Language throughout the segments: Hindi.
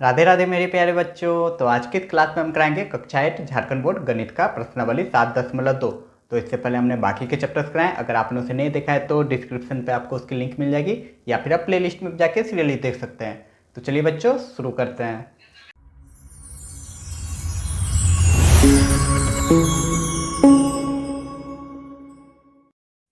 राधे राधे मेरे प्यारे बच्चों। तो आज की क्लास में हम कराएंगे कक्षा 8 झारखंड बोर्ड गणित का प्रश्नावली 7.2। तो इससे पहले हमने बाकी के चैप्टर्स कराए। अगर आपने उसे नहीं देखा है तो डिस्क्रिप्शन पे आपको उसकी लिंक मिल जाएगी या फिर आप प्लेलिस्ट में जाके सीरियली देख सकते हैं। तो चलिए बच्चों शुरू करते हैं।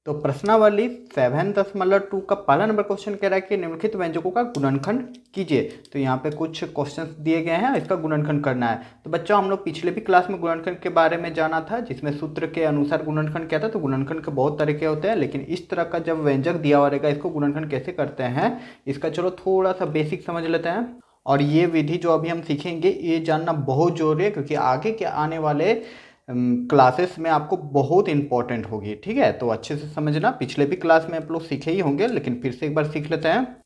तो प्रश्नावली 7.2 का पहला नंबर क्वेश्चन कह रहा है कि निम्नलिखित व्यंजकों का गुणनखंड कीजिए। तो यहाँ पे कुछ क्वेश्चंस दिए गए हैं, इसका गुणनखंड करना है। तो बच्चों हम लोग पिछले भी क्लास में गुणनखंड के बारे में जाना था, जिसमें सूत्र के अनुसार गुणनखंड क्या था। तो गुणनखंड के बहुत तरीके होते हैं, लेकिन इस तरह का जब व्यंजक दिया हुआ रहेगा इसको गुणनखंड कैसे करते हैं इसका चलो थोड़ा सा बेसिक समझ लेते हैं। और ये विधि जो अभी हम सीखेंगे ये जानना बहुत जरूरी है, क्योंकि आगे के आने वाले क्लासेस में आपको बहुत इंपॉर्टेंट होगी। ठीक है, तो अच्छे से समझना। पिछले भी क्लास में आप लोग सीखे ही होंगे, लेकिन फिर से एक बार सीख लेते हैं।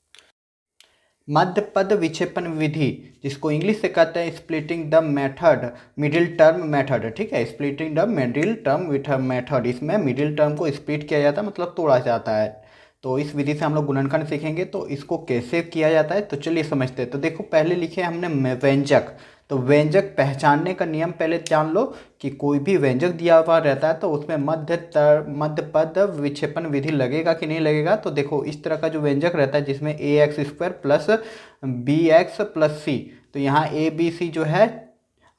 मध्य पद विक्षेपण विधि, जिसको इंग्लिश से कहते हैं splitting the method, middle term method. ठीक है, splitting the middle term method. इसमें मिडिल टर्म को स्प्लिट किया जाता है, मतलब तोड़ा जाता है। तो इस विधि से हम लोग गुणनखंड सीखेंगे। तो इसको कैसे किया जाता है तो चलिए समझते हैं। तो देखो पहले लिखे हमने व्यंजक। तो व्यंजक पहचानने का नियम पहले जान लो कि कोई भी व्यंजक दिया हुआ रहता है तो उसमें मध्य पद विक्षेपण विधि लगेगा कि नहीं लगेगा। तो देखो इस तरह का जो व्यंजक रहता है जिसमें ax² plus bx plus c, तो यहाँ a b c जो है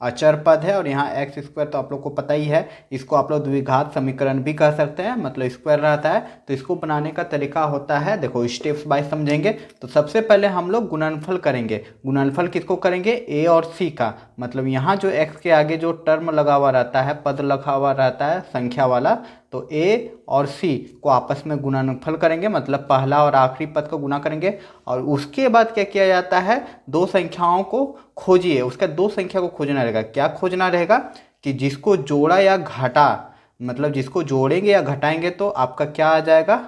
अचर पद है, और यहाँ x² तो आप लोग को पता ही है, इसको आप लोग द्विघात समीकरण भी कह सकते हैं, मतलब स्क्वायर रहता है। तो इसको बनाने का तरीका होता है, देखो स्टेप्स बाय समझेंगे। तो सबसे पहले हम लोग गुणनफल करेंगे। गुणनफल किसको करेंगे? a और c का। मतलब यहाँ जो x के आगे जो टर्म लगा हुआ रहता है, पद लगा हुआ रहता है संख्या वाला, तो a और c को आपस में गुणनफल करेंगे, मतलब पहला और आखिरी पद को गुणा करेंगे। और उसके बाद क्या किया जाता है, दो संख्याओं को खोजिए। उसका दो संख्या को खोजना रहेगा। क्या खोजना रहेगा? कि जिसको जोड़ा या घटा, मतलब जिसको जोड़ेंगे या घटाएंगे तो आपका क्या आ जाएगा?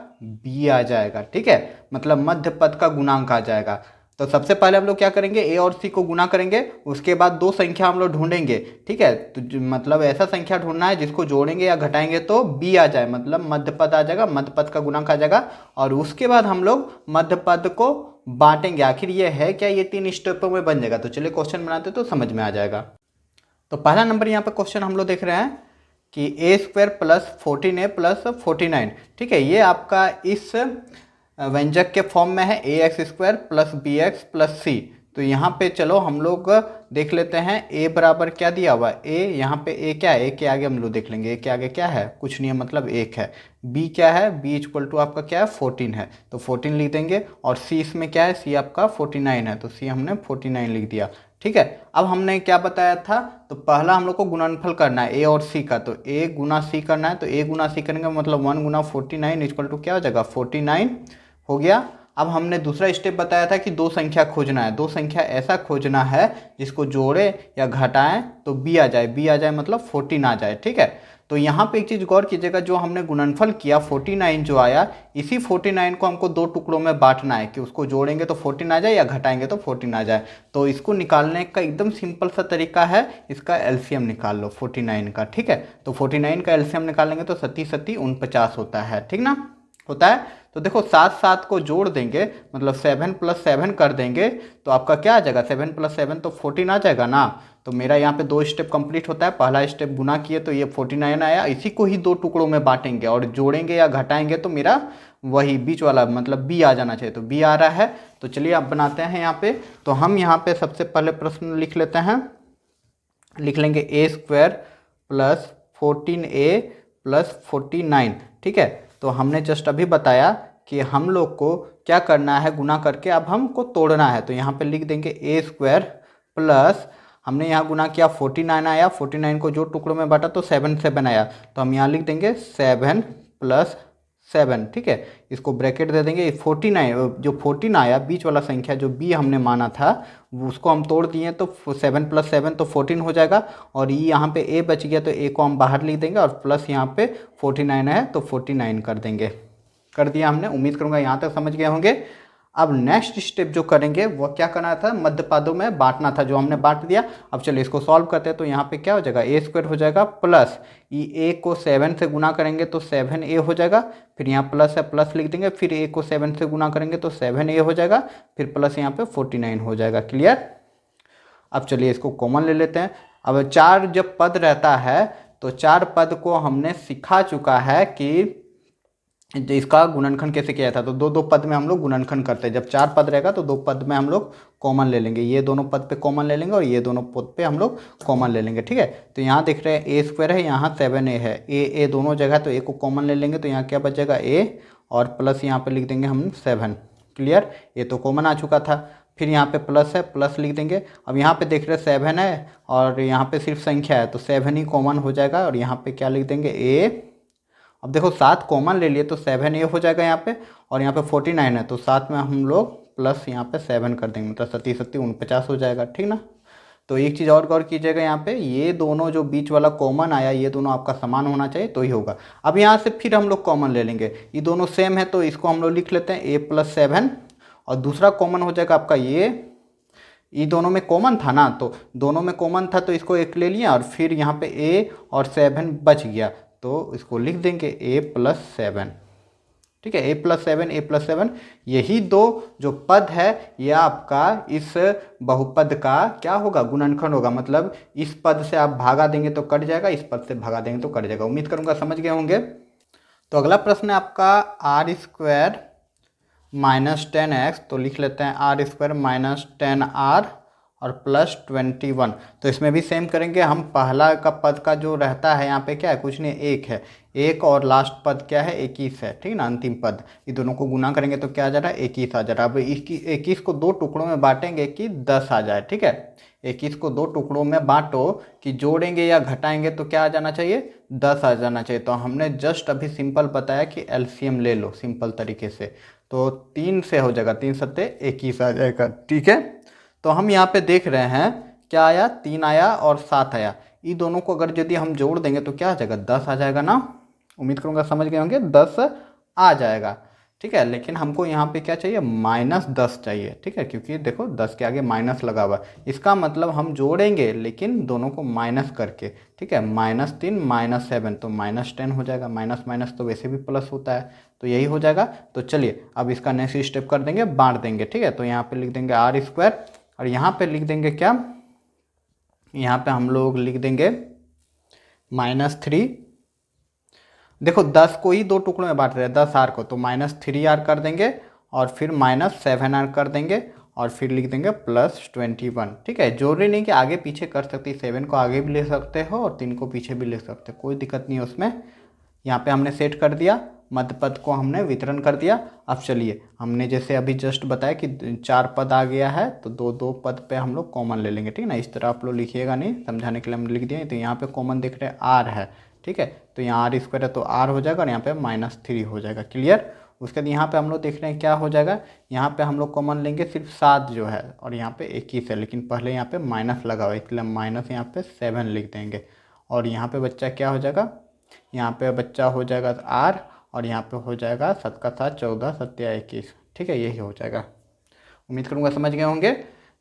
b आ जाएगा। ठीक है, मतलब मध्य पद का गुणांक आ जाएगा। तो सबसे पहले हम लोग क्या करेंगे, a और c को गुना करेंगे। उसके बाद दो संख्या हम लोग ढूंढेंगे। ठीक है, तो मतलब ऐसा संख्या ढूंढना है जिसको जोड़ेंगे या घटाएंगे तो b आ जाए, मतलब मध्य पद आ जाएगा, मध्य पद का गुणांक आ जाएगा। और उसके बाद हम लोग मध्य पद को बांटेंगे। आखिर ये है क्या, ये 3 स्टेपों में बन जाएगा। तो चलिए क्वेश्चन बनाते तो समझ में आ जाएगा। तो पहला नंबर यहाँ पे क्वेश्चन हम लोग देख रहे हैं कि a² प्लस 14a प्लस 49। ठीक है, ये आपका इस व्यंजक के फॉर्म में है ax² plus bx plus c। तो यहाँ पे चलो हम लोग देख लेते हैं a बराबर क्या दिया हुआ है। a यहाँ पे a क्या है, a के आगे हम लोग देख लेंगे। a के आगे क्या है, कुछ नहीं है, मतलब 1 है। b क्या है, b इक्वल टू आपका क्या है, 14 है, तो 14 लिख देंगे। और c इसमें क्या है, c आपका 49 है, तो c हमने 49 लिख दिया। ठीक है, अब हमने क्या बताया था, तो पहला हम लोग को गुणनफल करना है a और c का। तो a गुना c करना है, तो a गुना c करेंगे, मतलब 1 गुना 49 इक्वल टू क्या हो जाएगा, 49 हो गया। अब हमने दूसरा स्टेप बताया था कि दो संख्या खोजना है। दो संख्या ऐसा खोजना है जिसको जोड़े या घटाएं तो b आ जाए, b आ जाए मतलब 14 आ जाए। ठीक है, तो यहाँ पे एक चीज़ गौर कीजिएगा, जो हमने गुणनफल किया 49 जो आया, इसी 49 को हमको दो टुकड़ों में बांटना है कि उसको जोड़ेंगे तो 14 आ जाए या घटाएंगे तो 14 आ जाए। तो इसको निकालने का एकदम सिंपल सा तरीका है, इसका एलसीएम निकाल लो 49 का। ठीक है, तो 49 का एलसीएम निकालेंगे तो 37 49 होता है। ठीक ना, होता है। तो देखो 7 को जोड़ देंगे, मतलब 7 + 7 कर देंगे, तो आपका क्या आ जाएगा, 7 + 7 तो 14 आ जाएगा ना। तो मेरा यहाँ पे दो स्टेप कंप्लीट होता है। पहला स्टेप गुना किए तो ये 49 आया, इसी को ही दो टुकड़ों में बांटेंगे और जोड़ेंगे या घटाएंगे तो मेरा वही बीच वाला मतलब b आ जाना चाहिए। तो b आ रहा है। तो चलिए आप बनाते हैं यहाँ पे। तो हम यहाँ पे सबसे पहले प्रश्न लिख लेते हैं, लिख लेंगे a² प्लस 14a प्लस 49। ठीक है, तो हमने जस्ट अभी बताया कि हम लोग को क्या करना है, गुना करके अब हमको तोड़ना है। तो यहाँ पे लिख देंगे a² प्लस, हमने यहाँ गुना किया 49 आया, 49 को जो टुकड़ों में बांटा तो 7 आया, तो हम यहाँ लिख देंगे 7 + 7। ठीक है, इसको ब्रैकेट दे देंगे। 49 जो 14 आया बीच वाला संख्या जो b हमने माना था उसको हम तोड़ दिए, तो 7 + 7 तो 14 हो जाएगा। और ये यहाँ पे a बच गया तो a को हम बाहर लिख देंगे, और प्लस यहाँ पे 49 है तो 49 कर देंगे। कर दिया हमने, उम्मीद करूँगा यहाँ तक समझ गए होंगे। अब नेक्स्ट स्टेप जो करेंगे वो क्या करना था, मध्य पदों में बांटना था, जो हमने बांट दिया। अब चलिए इसको सॉल्व करते हैं। तो यहाँ पे क्या हो जाएगा, a² हो जाएगा प्लस ये a को 7 से गुना करेंगे तो 7a हो जाएगा, फिर यहाँ प्लस है प्लस लिख देंगे, फिर a को 7 से गुना करेंगे तो 7a हो जाएगा, फिर प्लस यहाँ पे 49 हो जाएगा। क्लियर। अब चलिए इसको कॉमन ले लेते हैं। अब 4 जब पद रहता है तो 4 पद को हमने सिखा चुका है कि इसका गुणनखंड कैसे किया था। तो दो दो पद में हम लोग गुणनखंड करते हैं। जब 4 पद रहेगा तो 2 पद में हम लोग कॉमन ले लेंगे, ये दोनों पद पे कॉमन ले लेंगे और ये दोनों पद पे हम लोग कॉमन ले लेंगे। ठीक है, तो यहाँ देख रहे हैं ए स्क्वायर है, यहाँ 7a है, ए दोनों जगह, तो ए को कॉमन ले लेंगे तो यहाँ क्या बचेगा ए और प्लस यहाँ पे लिख देंगे हम 7। क्लियर, ये तो कॉमन आ चुका था। फिर यहाँ पे प्लस है, प्लस लिख देंगे। अब यहाँ पे देख रहे हैं 7 है और यहाँ पे सिर्फ संख्या है तो 7 ही कॉमन हो जाएगा और यहाँ पे क्या लिख देंगे ए। अब देखो 7 कॉमन ले लिए तो 7a हो जाएगा यहाँ पे, और यहाँ पे 49 है तो 7 में हम लोग प्लस यहाँ पे 7 कर देंगे, मतलब 37 49 हो जाएगा। ठीक ना। तो एक चीज़ और गौर कीजिएगा, यहाँ पे ये दोनों जो बीच वाला कॉमन आया ये दोनों आपका समान होना चाहिए तो ही होगा। अब यहाँ से फिर हम लोग कॉमन ले लेंगे, ये दोनों सेम है तो इसको हम लोग लिख लेते हैं a + 7 और दूसरा कॉमन हो जाएगा आपका ये दोनों में कॉमन था ना, तो दोनों में कॉमन था तो इसको एक ले लिया और फिर यहाँ पे a और 7 बच गया तो इसको लिख देंगे a + 7। ठीक है, a + 7 यही दो जो पद है ये आपका इस बहुपद का क्या होगा, गुणनखंड होगा। मतलब इस पद से आप भागा देंगे तो कट जाएगा, इस पद से भागा देंगे तो कट जाएगा। उम्मीद करूंगा समझ गए होंगे। तो अगला प्रश्न है आपका r² - 10x, तो लिख लेते हैं r² - 10r और +21। तो इसमें भी सेम करेंगे हम। पहला का पद का जो रहता है यहाँ पे क्या है, कुछ नहीं, एक है, एक और लास्ट पद क्या है 21 है। ठीक है ना, अंतिम पद, ये दोनों को गुना करेंगे तो क्या आ जा रहा है 21 आ जा रहा है। अब 21 को 2 टुकड़ों में बांटेंगे कि 10 आ जाए। ठीक है, 21 को 2 टुकड़ों में बांटो कि जोड़ेंगे या घटाएंगे तो क्या आ जाना चाहिए 10 आ जाना चाहिए। तो हमने जस्ट अभी सिंपल बताया कि एलसीएम ले लो सिंपल तरीके से, तो 3 से हो जाएगा, 3 सत्ते 21 आ जाएगा। ठीक है, तो हम यहाँ पे देख रहे हैं क्या आया, 3 आया और 7 आया। ये दोनों को अगर यदि हम जोड़ देंगे तो क्या आ जाएगा 10 आ जाएगा ना। उम्मीद करूँगा समझ गए होंगे, 10 आ जाएगा। ठीक है, लेकिन हमको यहाँ पे क्या चाहिए -10 चाहिए। ठीक है, क्योंकि देखो 10 के आगे माइनस लगा हुआ है, इसका मतलब हम जोड़ेंगे लेकिन दोनों को माइनस करके। ठीक है, -3 - 7 तो -10 हो जाएगा। माइनस माइनस तो वैसे भी प्लस होता है तो यही हो जाएगा। तो चलिए अब इसका नेक्स्ट स्टेप कर देंगे, बांट देंगे। ठीक है, तो यहाँ पे लिख देंगे r² और यहाँ पे लिख देंगे क्या, यहाँ पे हम लोग लिख देंगे -3। देखो 10 को ही 2 टुकड़ों में बांट रहे हैं, 10r को, तो -3r कर देंगे और फिर -7r कर देंगे और फिर लिख देंगे +21। ठीक है, जोड़ने नहीं कि आगे पीछे कर सकते, 7 को आगे भी ले सकते हो और 3 को पीछे भी ले सकते हो, कोई दिक्कत नहीं है उसमें। यहाँ पे हमने सेट कर दिया, मध्य पद को हमने वितरण कर दिया। अब चलिए हमने जैसे अभी जस्ट बताया कि 4 पद आ गया है तो 2 पद पे हम लोग कॉमन ले लेंगे। ठीक है ना, इस तरह आप लोग लिखिएगा नहीं, समझाने के लिए हमने लिख दिया। तो यहाँ पे कॉमन देख रहे हैं r है। ठीक है, तो यहाँ r² है तो r हो जाएगा और यहाँ पे -3 हो जाएगा। क्लियर, उसके बाद यहाँ पे हम लोग देख रहे हैं क्या हो जाएगा, यहाँ पे हम लोग कॉमन लेंगे सिर्फ 7 जो है और यहाँ पे 21 है, लेकिन पहले यहाँ पे माइनस लगा हुआ है इसलिए माइनस यहाँ पे 7 लिख देंगे और यहाँ पे बच्चा क्या हो जाएगा, यहाँ पे बच्चा हो जाएगा r और यहाँ पे हो जाएगा 7 का 7 14 7 या 21। ठीक है, यही हो जाएगा। उम्मीद करूँगा समझ गए होंगे।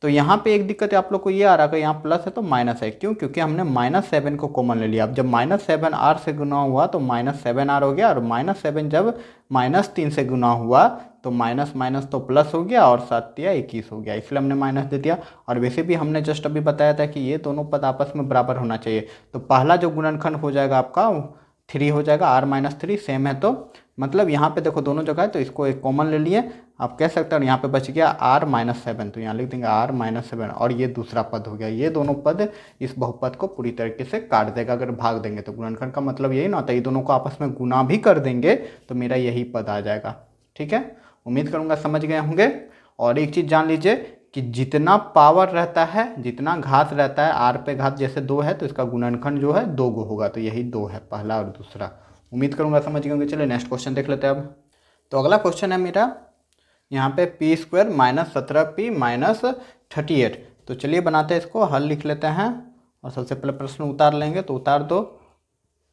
तो यहाँ पे एक दिक्कत आप लोग को ये आ रहा है, यहाँ प्लस है तो माइनस है, क्यों, क्योंकि हमने -7 को कॉमन ले लिया। अब जब -7 r से गुना हुआ तो -7r हो गया और -7 जब -3 से गुना हुआ तो माइनस माइनस तो प्लस हो गया और 7 या 21 हो गया, इसलिए हमने माइनस दे दिया। और वैसे भी हमने जस्ट अभी बताया था कि ये दोनों पद आपस में बराबर होना चाहिए। तो पहला जो गुणनखंड हो जाएगा आपका 3 हो जाएगा, r - 3 सेम है तो मतलब यहाँ पे देखो दोनों जगह है तो इसको एक कॉमन ले लिए, आप कह सकते हैं। और यहाँ पे बच गया r - 7 तो यहाँ लिख देंगे r - 7 और ये दूसरा पद हो गया। ये दोनों पद इस बहुपद को पूरी तरीके से काट देगा अगर भाग देंगे तो। गुणनखंड का मतलब यही ना होता है, ये दोनों को आपस में गुना भी कर देंगे तो मेरा यही पद आ जाएगा। ठीक है, उम्मीद करूँगा समझ गए होंगे। और एक चीज़ जान लीजिए कि जितना पावर रहता है, जितना घात रहता है, r पे घात जैसे 2 है तो इसका गुणनखंड जो है 2 गो होगा, तो यही 2 है पहला और दूसरा। उम्मीद करूँगा समझ गए होंगे। चलिए नेक्स्ट क्वेश्चन देख लेते हैं अब। तो अगला क्वेश्चन है मेरा यहाँ पे p² - 17p - 38। तो चलिए बनाते हैं इसको, हल लिख लेते हैं और सबसे पहले प्रश्न उतार लेंगे। तो उतार दो,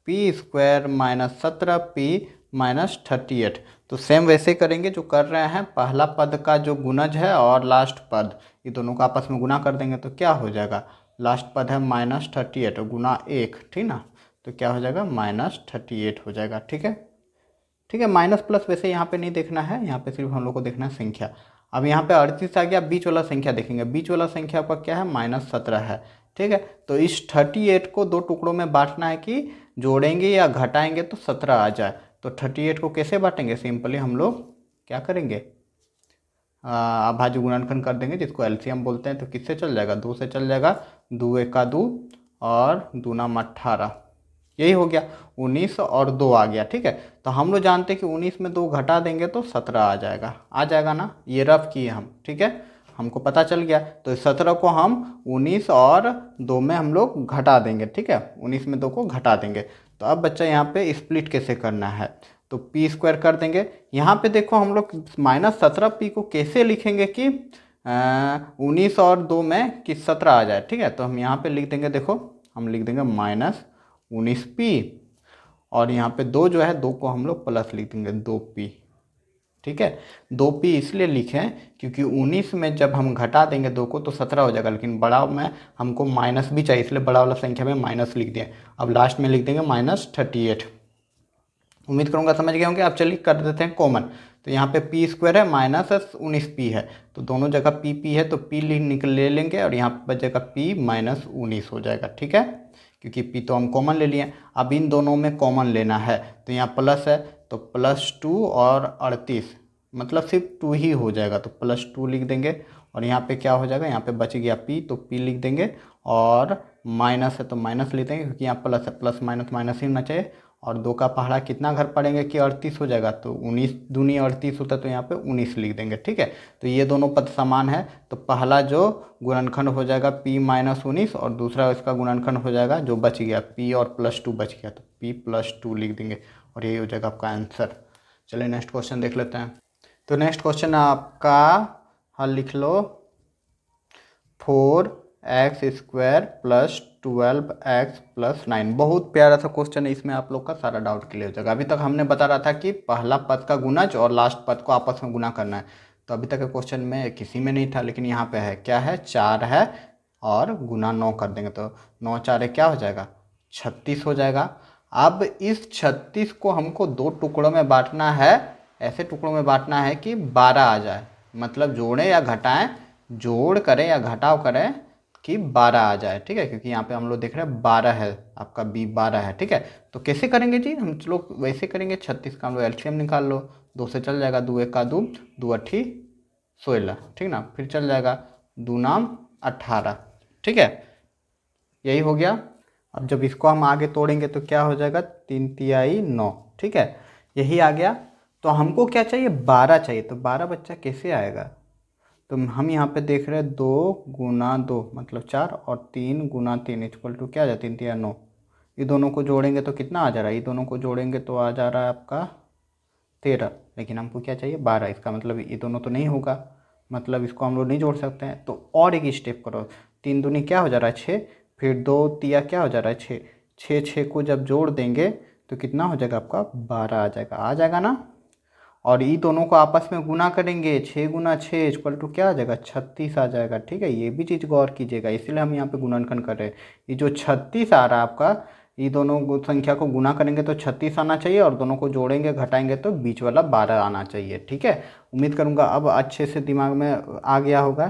p² - 17p - 38। तो सेम वैसे करेंगे जो कर रहे हैं, पहला पद का जो गुणज है और लास्ट पद ये दोनों का आपस में गुना कर देंगे तो क्या हो जाएगा, लास्ट पद है -38 गुना 1। ठीक ना, तो क्या हो जाएगा -38 हो जाएगा। ठीक है, ठीक है, माइनस प्लस वैसे यहाँ पे नहीं देखना है, यहाँ पे सिर्फ हम लोग को देखना है संख्या। अब यहाँ पे 38 आ गया, बीच वाला संख्या देखेंगे, बीच वाला संख्या आपका क्या है -17 है। ठीक है, तो इस 38 को दो टुकड़ों में बांटना है कि जोड़ेंगे या घटाएंगे तो 17 आ जाए। तो 38 को कैसे बांटेंगे, सिंपली हम लोग क्या करेंगे, अभाज्य गुणनखंड कर देंगे जिसको एलसीएम बोलते हैं। तो किससे चल जाएगा, 2 से चल जाएगा, 2 एका 2 और 2 नाम 18, यही हो गया। 19 और 2 आ गया। ठीक है, तो हम लोग जानते हैं कि 19 में 2 घटा देंगे तो 17 आ जाएगा ना, ये रफ किए हम। ठीक है, हमको पता चल गया। तो 17 को हम 19 और 2 में हम लोग घटा देंगे। ठीक है, 19 में 2 को घटा देंगे। तो अब बच्चा यहाँ पे स्प्लिट कैसे करना है, तो पी स्क्वायर कर देंगे। यहाँ पे देखो हम लोग -17p को कैसे लिखेंगे कि 19 और 2 में कि 17 आ जाए। ठीक है, तो हम यहाँ पे लिख देंगे, देखो हम लिख देंगे -19p और यहाँ पे 2 जो है 2 को हम लोग प्लस लिख देंगे 2p। ठीक है, 2p इसलिए लिखें क्योंकि 19 में जब हम घटा देंगे 2 को तो 17 हो जाएगा, लेकिन बड़ा में हमको माइनस भी चाहिए, इसलिए बड़ा वाला संख्या में माइनस लिख दिए। अब लास्ट में लिख देंगे -38। उम्मीद करूंगा समझ गए होंगे। आप चलिए कर देते हैं कॉमन। तो यहाँ पे पी स्क्वायर है -19p है, तो दोनों जगह p है तो p ले लेंगे और यहाँ पे बचेगा p -19 हो जाएगा। ठीक है, क्योंकि p तो हम कॉमन ले लिए। अब इन दोनों में कॉमन लेना है, तो यहाँ प्लस है तो +2 और 38 मतलब सिर्फ 2 ही हो जाएगा, तो +2 लिख देंगे। और यहाँ पे क्या हो जाएगा, यहाँ पे बच गया p तो p लिख देंगे, और माइनस है तो माइनस लिख देंगे क्योंकि यहाँ प्लस है, प्लस माइनस माइनस ही होना चाहिए। और 2 का पहाड़ा कितना घर पड़ेंगे कि 38 हो जाएगा, तो 19 दूनी 38 होता है, तो यहाँ पे 19 लिख देंगे। ठीक है, तो ये दोनों पद समान है, तो पहला जो गुणनखंड हो जाएगा p -19 और दूसरा इसका गुणनखंड हो जाएगा जो बच गया p और +2 बच गया, तो p +2 लिख देंगे और यही हो जाएगा आपका आंसर। चलिए नेक्स्ट क्वेश्चन देख लेते हैं। तो नेक्स्ट क्वेश्चन आपका हल लिख लो, 4x² + 12x + 9। बहुत प्यारा सा क्वेश्चन है, इसमें आप लोग का सारा डाउट क्लियर हो जाएगा। अभी तक हमने बता रहा था कि पहला पद का गुणज और लास्ट पद को आपस में गुना करना है, तो अभी तक के क्वेश्चन में किसी में नहीं था, लेकिन यहाँ पे है। क्या है, 4 है और गुना 9 कर देंगे, तो 9 4 क्या हो जाएगा, 36 हो जाएगा। अब इस 36 को हमको 2 टुकड़ों में बांटना है, ऐसे टुकड़ों में बांटना है कि 12 आ जाए, मतलब जोड़ें या घटाएं, जोड़ करें या घटाव करें कि 12 आ जाए। ठीक है, क्योंकि यहाँ पे हम लोग देख रहे हैं 12 है, आपका बी 12 है। ठीक है, तो कैसे करेंगे जी, हम लोग वैसे करेंगे, 36 का हम लोग एलसीएम निकाल लो, 2 से चल जाएगा, 2 एका 2, 2 अट्ठी 16। ठीक ना, फिर चल जाएगा 2 नाम 18। ठीक है, यही हो गया। अब जब इसको हम आगे तोड़ेंगे तो क्या हो जाएगा, 3 तिहाई 9। ठीक है, यही आ गया। तो हमको क्या चाहिए, 12 चाहिए, तो 12 बच्चा कैसे आएगा, तो हम यहाँ पे देख रहे हैं 2 गुना 2 मतलब 4 और 3 गुना 3 इक्वल टू क्या आ जाता है, 3 तिया 9। ये दोनों को जोड़ेंगे तो कितना आ जा रहा है, ये दोनों को जोड़ेंगे तो आ जा रहा है आपका 13, लेकिन हमको क्या चाहिए 12। इसका मतलब ये दोनों तो नहीं होगा, मतलब इसको हम लोग नहीं जोड़ सकते हैं। तो और एक स्टेप करो, 3 दूनी क्या हो जा रहा है 6, फिर 2 तिया क्या हो जा रहा है 6, 6 को जब जोड़ देंगे तो कितना हो जाएगा आपका 12 आ जाएगा ना। और ये दोनों को आपस में गुना करेंगे, 6 गुना 6 इक्वल टू क्या आ जाएगा, 36 आ जाएगा। ठीक है, ये भी चीज़ गौर कीजिएगा, इसलिए हम यहाँ पे गुणनखंड कर रहे हैं। ये जो 36 आ रहा है आपका, ये दोनों संख्या को गुना करेंगे तो 36 आना चाहिए, और दोनों को जोड़ेंगे घटाएंगे तो बीच वाला 12 आना चाहिए। ठीक है, उम्मीद करूँगा अब अच्छे से दिमाग में आ गया होगा।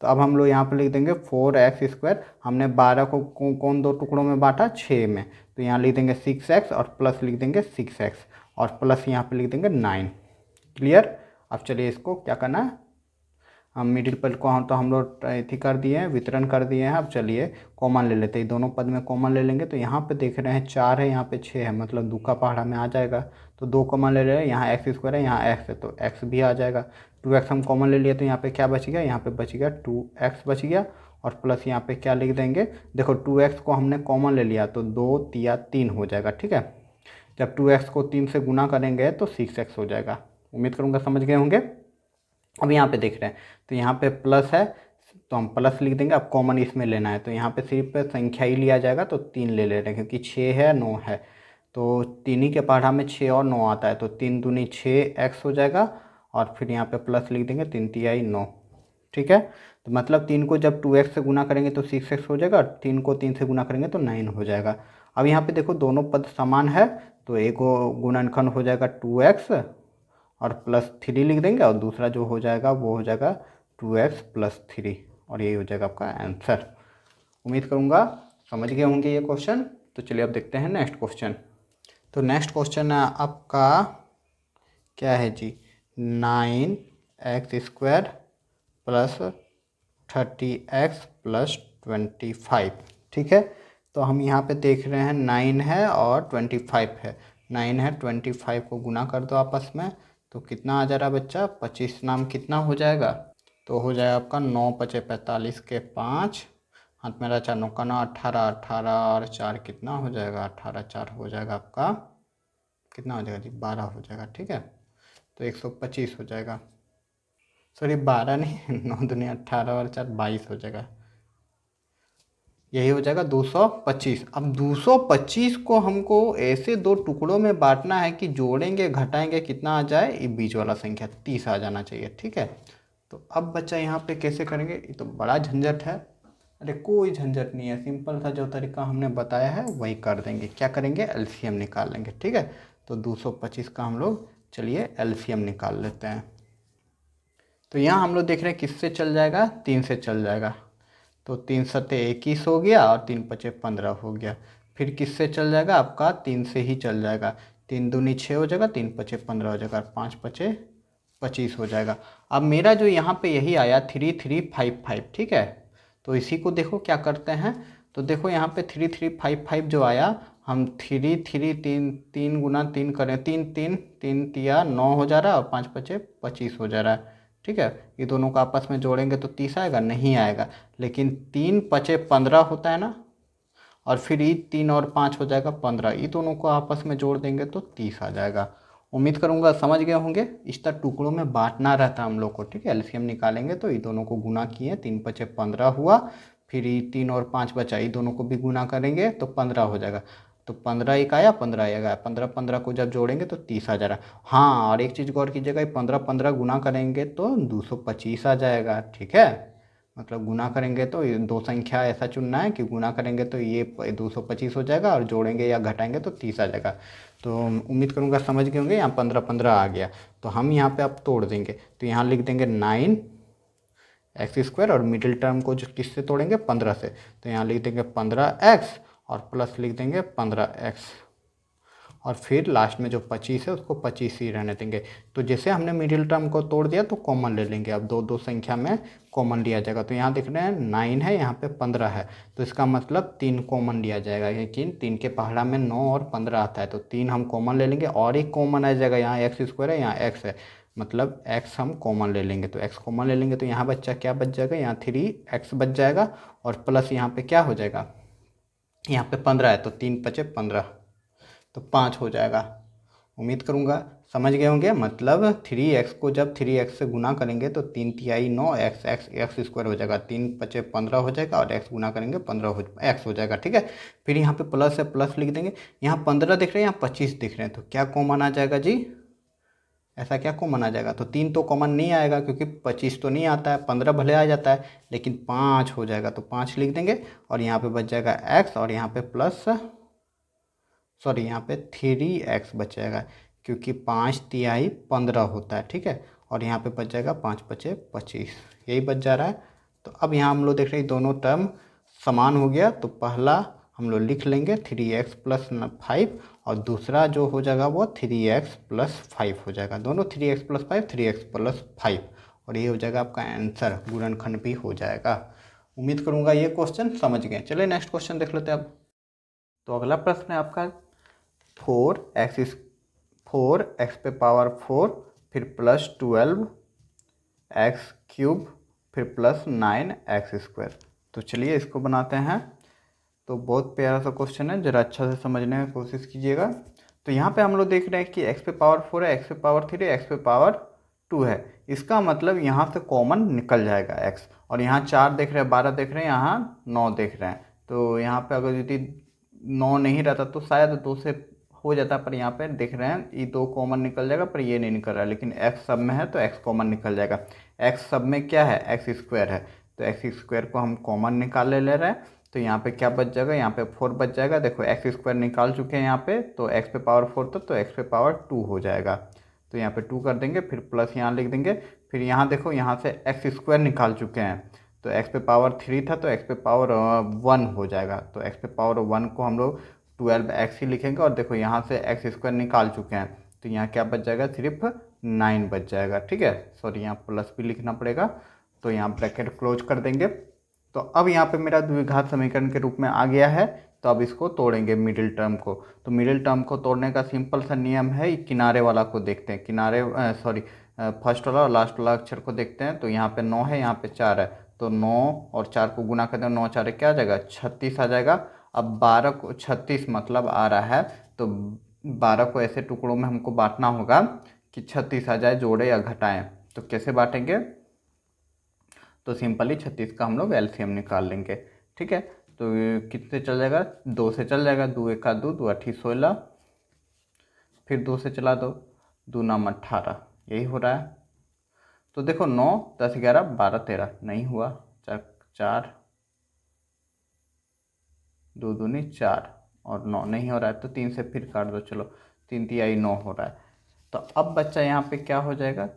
तो अब हम लोग यहाँ पर लिख देंगे 4x²। हमने 12 को कौन 2 टुकड़ों में बांटा, 6 में, तो यहाँ लिख देंगे 6x और प्लस लिख देंगे 6x और प्लस यहाँ पे लिख देंगे 9। क्लियर। अब चलिए इसको क्या करना है, हम मिडिल पद को तो हम लोग इथी कर दिए हैं, वितरण कर दिए हैं। अब चलिए कॉमन ले लेते हैं, दोनों पद में कॉमन ले लेंगे। तो यहाँ पे देख रहे हैं 4 है, यहाँ पे 6 है, मतलब 2 का पहाड़ा में आ जाएगा। तो 2 कॉमन ले रहे हैं, यहाँ x² है, यहाँ x है, तो x भी आ जाएगा। 2x हम कॉमन ले लिए, तो यहाँ पे क्या बच गया, यहाँ पे बच गया 2x बच गया, और प्लस यहाँ पे क्या लिख देंगे, देखो 2x को हमने कॉमन ले लिया तो 2 तिया 3 हो जाएगा। ठीक है, जब 2x को 3 से गुना करेंगे तो 6x हो जाएगा। उम्मीद करूँगा समझ गए होंगे। अब यहाँ पे देख रहे हैं तो यहाँ पे प्लस है, तो हम प्लस लिख देंगे। अब कॉमन इसमें लेना है, तो यहाँ पे सिर्फ संख्या ही लिया जाएगा, तो 3 ले रहे हैं क्योंकि 6 है 9 है, तो 3 ही के पहाड़ा में 6 और 9 आता है, तो 3 दूनी 6x हो जाएगा, और फिर यहाँ पे प्लस लिख देंगे 3 तिहाई 9। ठीक है, तो मतलब 3 को जब 2x से गुना करेंगे तो 6x हो जाएगा, और 3 को 3 से गुना करेंगे तो 9 हो जाएगा। अब यहाँ पे देखो दोनों पद समान है, तो एक गुणनखंड हो जाएगा 2x और +3 लिख देंगे और दूसरा जो हो जाएगा वो हो जाएगा 2x + 3 और यही हो जाएगा आपका आंसर। उम्मीद करूँगा समझ गए होंगे ये क्वेश्चन। तो चलिए अब देखते हैं नेक्स्ट क्वेश्चन। तो नेक्स्ट क्वेश्चन है आपका क्या है जी, 9x² + 30x + 25। ठीक है, तो हम यहाँ पे देख रहे हैं 9 है और 25 है। 9 है, 25 को गुना कर दो आपस में तो कितना आ जा रहा बच्चा, 25 नाम कितना हो जाएगा, तो हो जाएगा आपका 9 × 5 = 45 के 5, हाथ मेरा 4 9 का 9 18, 18 और 4 कितना हो जाएगा, 18 4 हो जाएगा आपका कितना हो जाएगा जी, 12 हो जाएगा। ठीक है, तो 125 हो जाएगा, सॉरी 12 नहीं 9 दूनी 18 और 4 22 हो जाएगा, यही हो जाएगा 225। अब 225 को हमको ऐसे दो टुकड़ों में बांटना है कि जोड़ेंगे घटाएंगे कितना आ जाए, ये बीच वाला संख्या 30 आ जाना चाहिए। ठीक है, तो अब बच्चा यहाँ पे कैसे करेंगे, ये तो बड़ा झंझट है। अरे कोई झंझट नहीं है, सिंपल सा जो तरीका हमने बताया है वही कर देंगे। क्या करेंगे, एलसीएम निकाल लेंगे। ठीक है, तो 225 का हम लोग चलिए एलसीएम निकाल लेते हैं। तो यहाँ हम लोग देख रहे हैं किससे चल जाएगा, 3 से चल जाएगा, तो 3 × 7 = 21 हो गया और 3 × 5 = 15 हो गया। फिर किससे चल जाएगा, आपका 3 से ही चल जाएगा, 3 दूनी 6 हो जाएगा, 3 × 5 = 15 हो जाएगा, 5 × 5 = 25 हो जाएगा। अब मेरा जो यहाँ पे यही आया 3355। ठीक है, तो इसी को देखो क्या करते हैं, तो देखो यहाँ पे 3355 जो आया, हम 3 3 3 3 × 3 करें, 3 3 3 तिया 9 हो जा रहा है और 5 × 5 = 25 हो जा रहा है। ठीक है, ये दोनों को आपस में जोड़ेंगे तो 30 आएगा, नहीं आएगा, लेकिन 3 × 5 = 15 होता है ना, और फिर ये 3 और 5 हो जाएगा 15, ये दोनों को आपस में जोड़ देंगे तो 30 आ जाएगा। उम्मीद करूंगा समझ गए होंगे, इस तरह टुकड़ों में बांटना रहता है हम लोग को। ठीक है, एलसीएम निकालेंगे तो ये दोनों को गुना किए, 3 × 5 = 15 हुआ, फिर ये 3 और 5 बचा, ये दोनों को भी गुना करेंगे तो 15 हो जाएगा, तो 15 एक आया, 15 आएगा, 15 15 को जब जोड़ेंगे तो 30 आ जा रहा है। हाँ, और एक चीज़ गौर कीजिएगा, 15 15 गुना करेंगे तो 225 आ जाएगा। ठीक है, मतलब गुना करेंगे तो ये दो संख्या ऐसा चुनना है कि गुना करेंगे तो ये 225 हो जाएगा और जोड़ेंगे या घटाएंगे तो 30 आ जाएगा। तो उम्मीद करूँगा समझ गए होंगे, यहाँ 15 15 आ गया, तो हम यहाँ पे अब तोड़ देंगे, तो यहाँ लिख देंगे 9x² और मिडिल टर्म को जो किससे तोड़ेंगे, 15 से, तो यहाँ लिख देंगे 15x और प्लस लिख देंगे 15x, और फिर लास्ट में जो 25 है उसको 25 ही रहने देंगे। तो जैसे हमने मिडिल टर्म को तोड़ दिया तो कॉमन ले लेंगे, अब दो दो संख्या में कॉमन लिया जाएगा। तो यहाँ देख रहे हैं 9 है, यहाँ पे 15 है, तो इसका मतलब 3 कॉमन लिया जाएगा, लेकिन 3 के पहाड़ा में 9 और 15 आता है, तो 3 हम कॉमन ले लेंगे और एक कॉमन आ जाएगा, यहाँ x² है, यहाँ x है, मतलब x हम कॉमन ले लेंगे, तो x कॉमन ले लेंगे तो यहाँ बच्चा क्या बच जाएगा, यहाँ 3x बच जाएगा, और प्लस यहाँ पे क्या हो जाएगा, यहाँ पे 15 है तो 3 × 5 = 15, तो 5 हो जाएगा। उम्मीद करूँगा समझ गए होंगे, मतलब 3x को जब 3x से गुना करेंगे तो 3 तिहाई 9 x² हो जाएगा, 3 × 5 = 15 हो जाएगा, और x गुना करेंगे 15 x हो जाएगा। ठीक है, फिर यहाँ पे प्लस है, प्लस लिख देंगे, यहाँ 15 दिख रहे हैं, यहाँ 25 दिख रहे हैं, तो क्या कॉमन आ जाएगा जी, ऐसा क्या कॉमन आ जाएगा, तो 3 तो कॉमन नहीं आएगा क्योंकि 25 तो नहीं आता है, 15 भले आ जाता है लेकिन 5 हो जाएगा, तो 5 लिख देंगे, और यहाँ पे बच जाएगा x, और यहाँ पे प्लस, सॉरी यहाँ पे 3x बच जाएगा, क्योंकि 5 तिहाई 15 होता है। ठीक है, और यहाँ पे बच जाएगा 5 × 5 = 25, यही बच जा रहा है। तो अब यहाँ हम लोग देख रहे हैं दोनों टर्म समान हो गया, तो पहला हम लोग लिख लेंगे 3x + 5, और दूसरा जो हो जाएगा वो 3x + 5 हो जाएगा, दोनों 3x + 5 3x + 5, और ये हो जाएगा आपका आंसर, गुणनखंड भी हो जाएगा। उम्मीद करूँगा ये क्वेश्चन समझ गए। चलिए नेक्स्ट क्वेश्चन देख लेते हैं अब। तो अगला प्रश्न है आपका 4x पे पावर 4, फिर +12x³ फिर +9x²। तो चलिए इसको बनाते हैं। तो बहुत प्यारा सा क्वेश्चन है, ज़रा अच्छा से समझने की कोशिश कीजिएगा। तो यहाँ पे हम लोग देख रहे हैं कि x पे पावर 4 है, x पे पावर 3 है, x पे पावर 2 है, इसका मतलब यहाँ से कॉमन निकल जाएगा x, और यहाँ 4 देख रहे हैं, 12 देख रहे हैं, यहाँ 9 देख रहे हैं, तो यहाँ पे अगर यदि 9 नहीं रहता तो शायद 2 से हो जाता, पर यहाँ पे देख रहे हैं ये 2 कॉमन निकल जाएगा, पर ये नहीं निकल रहा है, लेकिन x सब में है तो x कॉमन निकल जाएगा। x सब में क्या है, x² है, तो x² को हम कॉमन निकाल ले रहे हैं, तो यहाँ पे क्या बच जाएगा, यहाँ पे 4 बच जाएगा। देखो x² निकाल चुके हैं यहाँ पे, तो x पे पावर 4 था तो x पे पावर 2 हो जाएगा, तो यहाँ पे 2 कर देंगे, फिर प्लस यहाँ लिख देंगे। फिर यहाँ देखो, यहाँ से एक्स स्क्वायर निकाल चुके हैं, तो एक्स पे पावर 3 था तो एक्स पे पावर 1 हो जाएगा। तो एक्स पे पावर 1 को हम लोग 12x ही लिखेंगे। और देखो यहाँ से एक्स स्क्वायर निकाल चुके हैं, तो यहाँ क्या बच जाएगा, सिर्फ 9 बच जाएगा। ठीक है, सॉरी यहाँ प्लस भी लिखना पड़ेगा। तो यहाँ ब्रैकेट क्लोज कर देंगे। तो अब यहाँ पे मेरा द्विघात समीकरण के रूप में आ गया है। तो अब इसको तोड़ेंगे मिडिल टर्म को। तो मिडिल टर्म को तोड़ने का सिंपल सा नियम है, किनारे वाला को देखते हैं, किनारे सॉरी फर्स्ट वाला और लास्ट वाला अक्षर को देखते हैं। तो यहाँ पे 9 है, यहाँ पे 4 है, तो 9 और 4 को गुना करते हैं, 9 4 क्या आ जाएगा, 36 आ जाएगा। अब 12 को 36 मतलब आ रहा है, तो 12 को ऐसे टुकड़ों में हमको बांटना होगा कि 36 आ जाए, जोड़े या घटाएं। तो कैसे बांटेंगे, तो सिंपली 36 का हम लोग एलसीएम निकाल लेंगे। ठीक है, तो कितने चल जाएगा, 2 से चल जाएगा, 2 1 2, 2 8 16, फिर 2 से चला दो, 2 9 18, यही हो रहा है। तो देखो 9 10 11 12 13 नहीं हुआ, 4 2 दूनी 4 और 9 नहीं हो रहा है, तो 3 से फिर काट दो, चलो 3 तिहाई 9 हो रहा है। तो अब बच्चा यहाँ पे क्या हो जाएगा,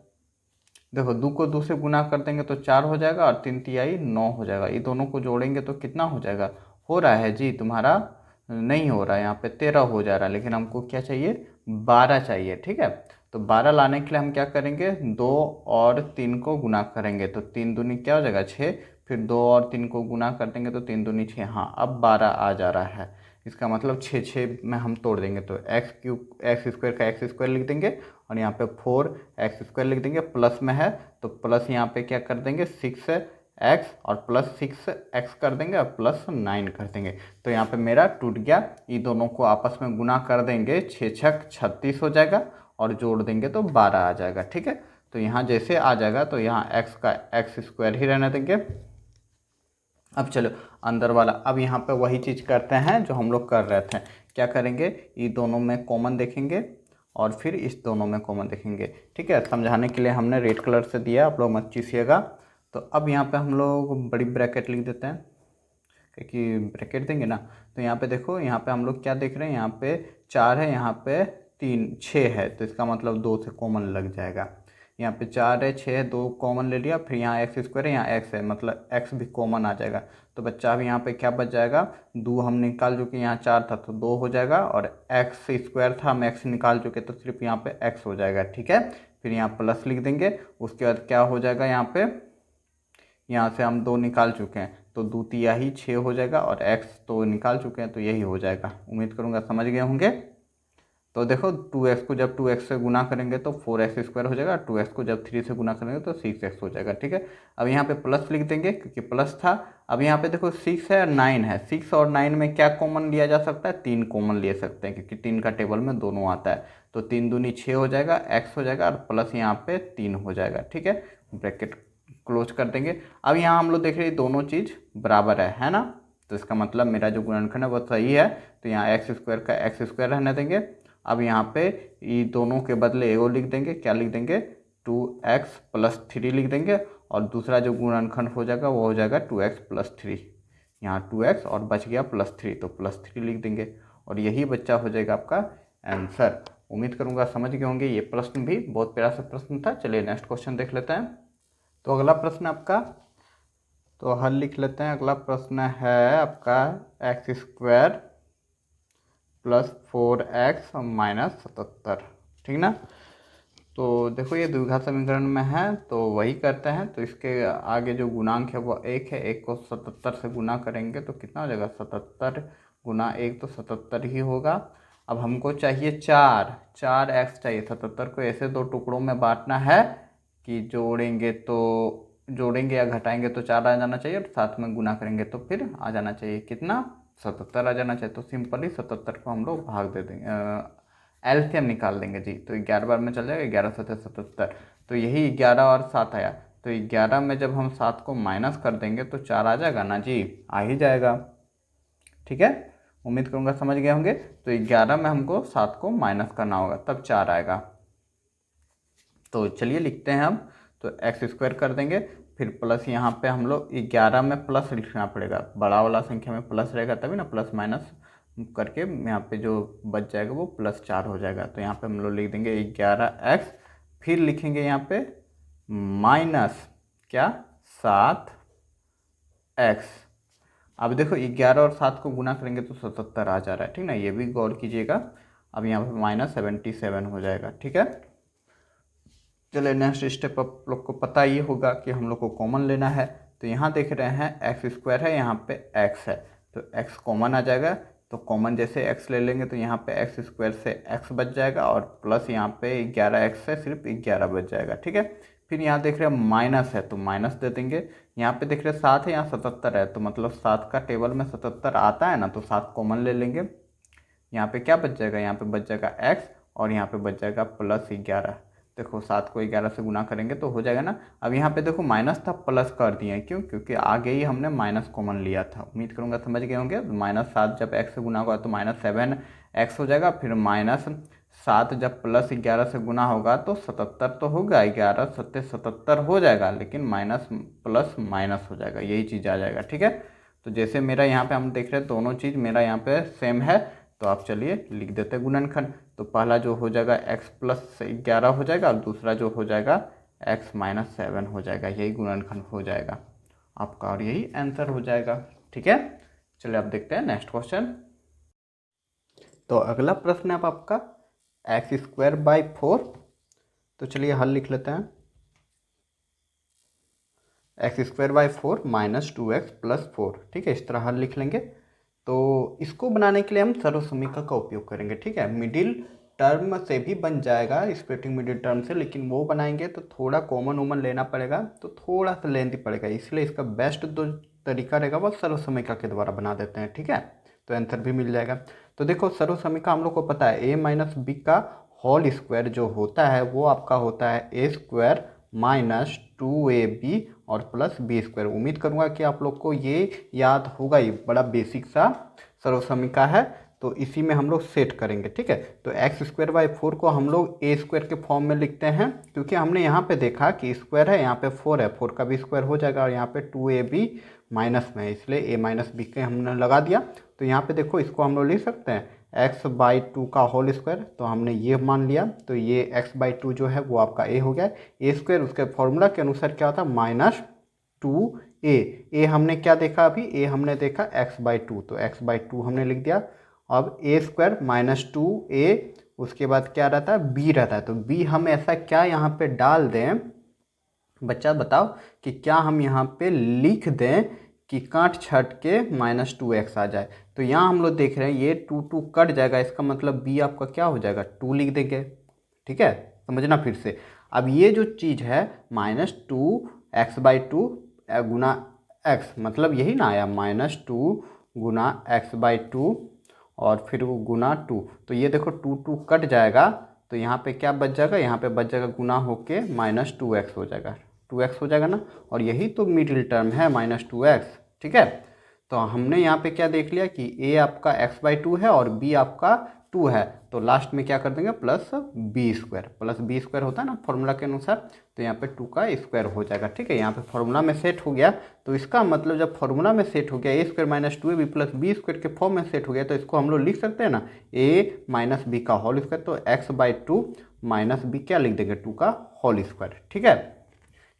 देखो 2 को 2 से गुना कर देंगे तो 4 हो जाएगा और 3 तिहाई 9 हो जाएगा। ये दोनों को जोड़ेंगे तो कितना हो जाएगा, हो रहा है जी तुम्हारा, नहीं हो रहा है, यहाँ पे 13 हो जा रहा है, लेकिन हमको क्या चाहिए, 12 चाहिए। ठीक है, तो 12 लाने के लिए हम क्या करेंगे, 2 और 3 को गुना करेंगे, तो 3 दूनी क्या हो जाएगा 6, फिर 2 और 3 को गुना कर देंगे तो 3 दूनी 6, हाँ अब 12 आ जा रहा है। इसका मतलब 6 6 में हम तोड़ देंगे, तो एक्स क्यूब एक्स स्क्वायर का एक्स स्क्वायर लिख देंगे और यहाँ पे 4x स्क्वायर लिख देंगे, प्लस में है तो प्लस यहाँ पे क्या कर देंगे 6x और प्लस 6x कर देंगे और प्लस 9 कर देंगे। तो यहाँ पे मेरा टूट गया, ये दोनों को आपस में गुना कर देंगे, 6 6 36 हो जाएगा और जोड़ देंगे तो 12 आ जाएगा। ठीक है, तो यहाँ जैसे आ जाएगा तो यहाँ x का एक्स स्क्वायर ही रहने देंगे। अब चलो अंदर वाला, अब यहाँ पे वही चीज़ करते हैं जो हम लोग कर रहे थे। क्या करेंगे, ये दोनों में कॉमन देखेंगे और फिर इस दोनों में कॉमन देखेंगे। ठीक है, समझाने के लिए हमने रेड कलर से दिया, आप लोग मत चीसिएगा। तो अब यहाँ पे हम लोग बड़ी ब्रैकेट लिख देते हैं, क्योंकि ब्रैकेट देंगे ना। तो यहाँ पे देखो, यहाँ पे हम लोग क्या देख रहे हैं, यहाँ पे 4 है, यहाँ पे 3 6 है, तो इसका मतलब 2 से कॉमन लग जाएगा। यहाँ पे 4 है, 6 है, 2 कॉमन ले लिया, फिर यहाँ एक्स स्क्वायर है, यहाँ एक्स है, मतलब एक्स भी कॉमन आ जाएगा। तो बच्चा अब यहाँ पे क्या बच जाएगा, 2 हम निकाल चुके, यहाँ 4 था तो 2 हो जाएगा, और एक्स स्क्वायर था हम एक्स निकाल चुके तो सिर्फ यहाँ पे एक्स हो जाएगा। ठीक है, फिर यहाँ प्लस लिख देंगे, उसके बाद क्या हो जाएगा, यहाँ पे यहाँ से हम 2 निकाल चुके हैं तो 2 तिहाई 6 हो जाएगा, और एक्स तो निकाल चुके हैं तो यही हो जाएगा। उम्मीद करूँगा समझ गए होंगे। तो देखो 2x को जब 2x से गुना करेंगे तो 4x स्क्वायर हो जाएगा, 2x को जब 3 से गुना करेंगे तो 6x हो जाएगा। ठीक है, अब यहाँ पे प्लस लिख देंगे क्योंकि प्लस था। अब यहाँ पे देखो 6 है और 9 है, 6 और 9 में क्या कॉमन लिया जा सकता है, 3 कॉमन ले सकते हैं क्योंकि 3 का टेबल में दोनों आता है। तो 3 दूनी 6 हो जाएगा, x हो जाएगा और प्लस यहाँ पे 3 हो जाएगा। ठीक है, ब्रैकेट क्लोज कर देंगे। अब यहाँ हम लोग देख रहे हैं दोनों चीज़ बराबर है ना, तो इसका मतलब मेरा जो गुणनखंड है वो सही है। तो यहाँ एक्स स्क्वायर का एक्स स्क्वायर रहने देंगे। अब यहाँ पे ये दोनों के बदले एगो लिख देंगे, क्या लिख देंगे 2x + 3 लिख देंगे, और दूसरा जो गुणनखंड हो जाएगा वो हो जाएगा 2x + 3। यहाँ 2x और बच गया +3 तो +3 लिख देंगे, और यही बच्चा हो जाएगा आपका आंसर। उम्मीद करूँगा समझ गए होंगे। ये प्रश्न भी बहुत प्यारा सा प्रश्न था। चलिए नेक्स्ट क्वेश्चन देख लेते हैं। तो अगला प्रश्न आपका, तो हल लिख लेते हैं। अगला प्रश्न है आपका x² + 4x - 77। ठीक ना, तो देखो ये द्विघात समीकरण में है तो वही करते हैं। तो इसके आगे जो गुणांक है वो 1 है, 1 को 77 से गुना करेंगे तो कितना हो जाएगा 77 × 1 तो 77 ही होगा। अब हमको चाहिए 4x चाहिए। 77 को ऐसे 2 टुकड़ों में बांटना है कि जोड़ेंगे या घटाएंगे तो 4 आ जाना चाहिए, और साथ में गुना करेंगे तो फिर आ जाना चाहिए कितना 77 आ जाना चाहिए। तो सिंपली 77 को हम लोग भाग दे देंगे, एलसीएम निकाल देंगे जी। तो 11 बार में चल जाएगा, 11 7 77, तो यही 11 और 7 आया। तो 11 में जब हम 7 को माइनस कर देंगे तो 4 आ जाएगा ना जी, आ ही जाएगा। ठीक है, उम्मीद करूँगा समझ गए होंगे। तो 11 में हमको 7 को माइनस करना होगा तब 4 आएगा। तो चलिए लिखते हैं अब। तो x² कर देंगे, फिर प्लस यहाँ पे हम लोग 11 में प्लस लिखना पड़ेगा, बड़ा वाला संख्या में प्लस रहेगा तभी ना, प्लस माइनस करके यहाँ पे जो बच जाएगा वो +4 हो जाएगा। तो यहाँ पे हम लोग लिख देंगे 11x फिर लिखेंगे यहाँ पे माइनस क्या 7x। अब देखो 11 और 7 को गुना करेंगे तो 77 आ जा रहा है, ठीक ना, ये भी गौर कीजिएगा। अब यहाँ पे -77 हो जाएगा, ठीक है। चलिए नेक्स्ट स्टेप आप लोग को पता ही होगा कि हम लोग को कॉमन लेना है। तो यहाँ देख रहे हैं x² है, यहाँ पे x है, तो x कॉमन आ जाएगा। तो कॉमन जैसे x ले लेंगे तो यहाँ पे x² से x बच जाएगा और प्लस यहाँ पे 11x से सिर्फ 11 बच जाएगा, ठीक है। फिर यहाँ देख रहे हैं माइनस है तो माइनस दे देंगे। यहाँ पे देख रहे हैं 7 है, यहाँ 77 है, तो मतलब 7 का टेबल में 77 आता है ना, तो 7 कॉमन ले लेंगे। यहाँ पे क्या बच जाएगा, यहाँ पे बच जाएगा x और यहाँ पे बच जाएगा +11। देखो 7 को 11 से गुना करेंगे तो हो जाएगा ना। अब यहाँ पे देखो माइनस था प्लस कर दिए, क्यों, क्योंकि आगे ही हमने माइनस कॉमन लिया था। उम्मीद करूँगा समझ गए होंगे। -7 जब x से गुना होगा तो -7x हो जाएगा। फिर -7 जब +11 से गुना होगा तो 77 तो होगा, 11 7 77 हो जाएगा, लेकिन माइनस प्लस माइनस हो जाएगा, यही चीज़ आ जाएगा, ठीक है। तो जैसे मेरा यहाँ पे हम देख रहे हैं दोनों चीज़ मेरा यहाँ पे सेम है, तो आप चलिए लिख देते हैं गुणनखंड। तो पहला जो हो जाएगा x + 11 हो जाएगा और दूसरा जो हो जाएगा x - 7 हो जाएगा, यही गुणनखंड हो जाएगा आपका और यही आंसर हो जाएगा, ठीक है। चलिए अब देखते हैं नेक्स्ट क्वेश्चन। तो अगला प्रश्न है आपका x² / 4। तो चलिए हल लिख लेते हैं। x² / 4 - 2x + 4, ठीक है, इस तरह हल लिख लेंगे। तो इसको बनाने के लिए हम सर्वसमीका का उपयोग करेंगे, ठीक है। मिडिल टर्म से भी बन जाएगा, स्प्लिटिंग मिडिल टर्म से, लेकिन वो बनाएंगे तो थोड़ा कॉमन वोमन लेना पड़ेगा, तो थोड़ा सा लेंथी पड़ेगा, इसलिए इसका बेस्ट जो तरीका रहेगा वो सर्वसमीका के द्वारा बना देते हैं, ठीक है। तो आंसर भी मिल जाएगा। तो देखो सर्वसमीका हम लोग को पता है a - b का होल स्क्वायर जो होता है वो आपका होता है a² - 2ab और +b²। उम्मीद करूँगा कि आप लोग को ये याद होगा, ही बड़ा बेसिक सा सर्वसमीका है, तो इसी में हम लोग सेट करेंगे, ठीक है। तो x² / 4 को हम लोग a² के फॉर्म में लिखते हैं, क्योंकि हमने यहाँ पे देखा कि स्क्वायर है, यहाँ पे 4 है, 4 का भी स्क्वायर हो जाएगा और यहाँ पे 2ab माइनस में है, इसलिए a - b के हमने लगा दिया। तो यहाँ पे देखो इसको हम लोग लिख सकते हैं x/2 का होल स्क्वायर, तो हमने ये मान लिया, तो ये x/2 जो है वो आपका a हो गया। a², उसके फॉर्मूला के अनुसार क्या होता है -2a। हमने क्या देखा अभी, a हमने देखा x/2, तो x/2 हमने लिख दिया। अब a² - 2a, उसके बाद क्या रहता है b रहता है, तो b हम ऐसा क्या यहाँ पे डाल दें, बच्चा बताओ कि क्या हम यहाँ पे लिख दें कि काट छट के -2x आ जाए। तो यहाँ हम लोग देख रहे हैं ये 2 कट जाएगा, इसका मतलब b आपका क्या हो जाएगा 2 लिख देंगे, ठीक है। समझना फिर से। अब ये जो चीज़ है -2x/2 गुना x, मतलब यही ना आया -2 गुना x/2 और फिर वो गुना 2, तो ये देखो 2 कट जाएगा, तो यहाँ पे क्या बच जाएगा, यहाँ पे बच जाएगा गुना होके -2x हो जाएगा, 2x हो जाएगा ना। और यही तो मिडिल टर्म है -2x, ठीक है। तो हमने यहाँ पे क्या देख लिया कि a आपका x/2 है और b आपका 2 है, तो लास्ट में क्या कर देंगे +b² होता है ना फॉर्मूला के अनुसार, तो यहाँ पे 2 का स्क्वायर हो जाएगा, ठीक है। यहाँ पे फॉर्मूला में सेट हो गया, तो इसका मतलब जब फॉर्मूला में सेट हो गया a² - 2ab + b² के फॉर्म में सेट हो गया, तो इसको हम लोग लिख सकते हैं ना a - b का होल स्क्वायर, तो x/2 - b क्या लिख देंगे 2 का होल स्क्वायर, ठीक है,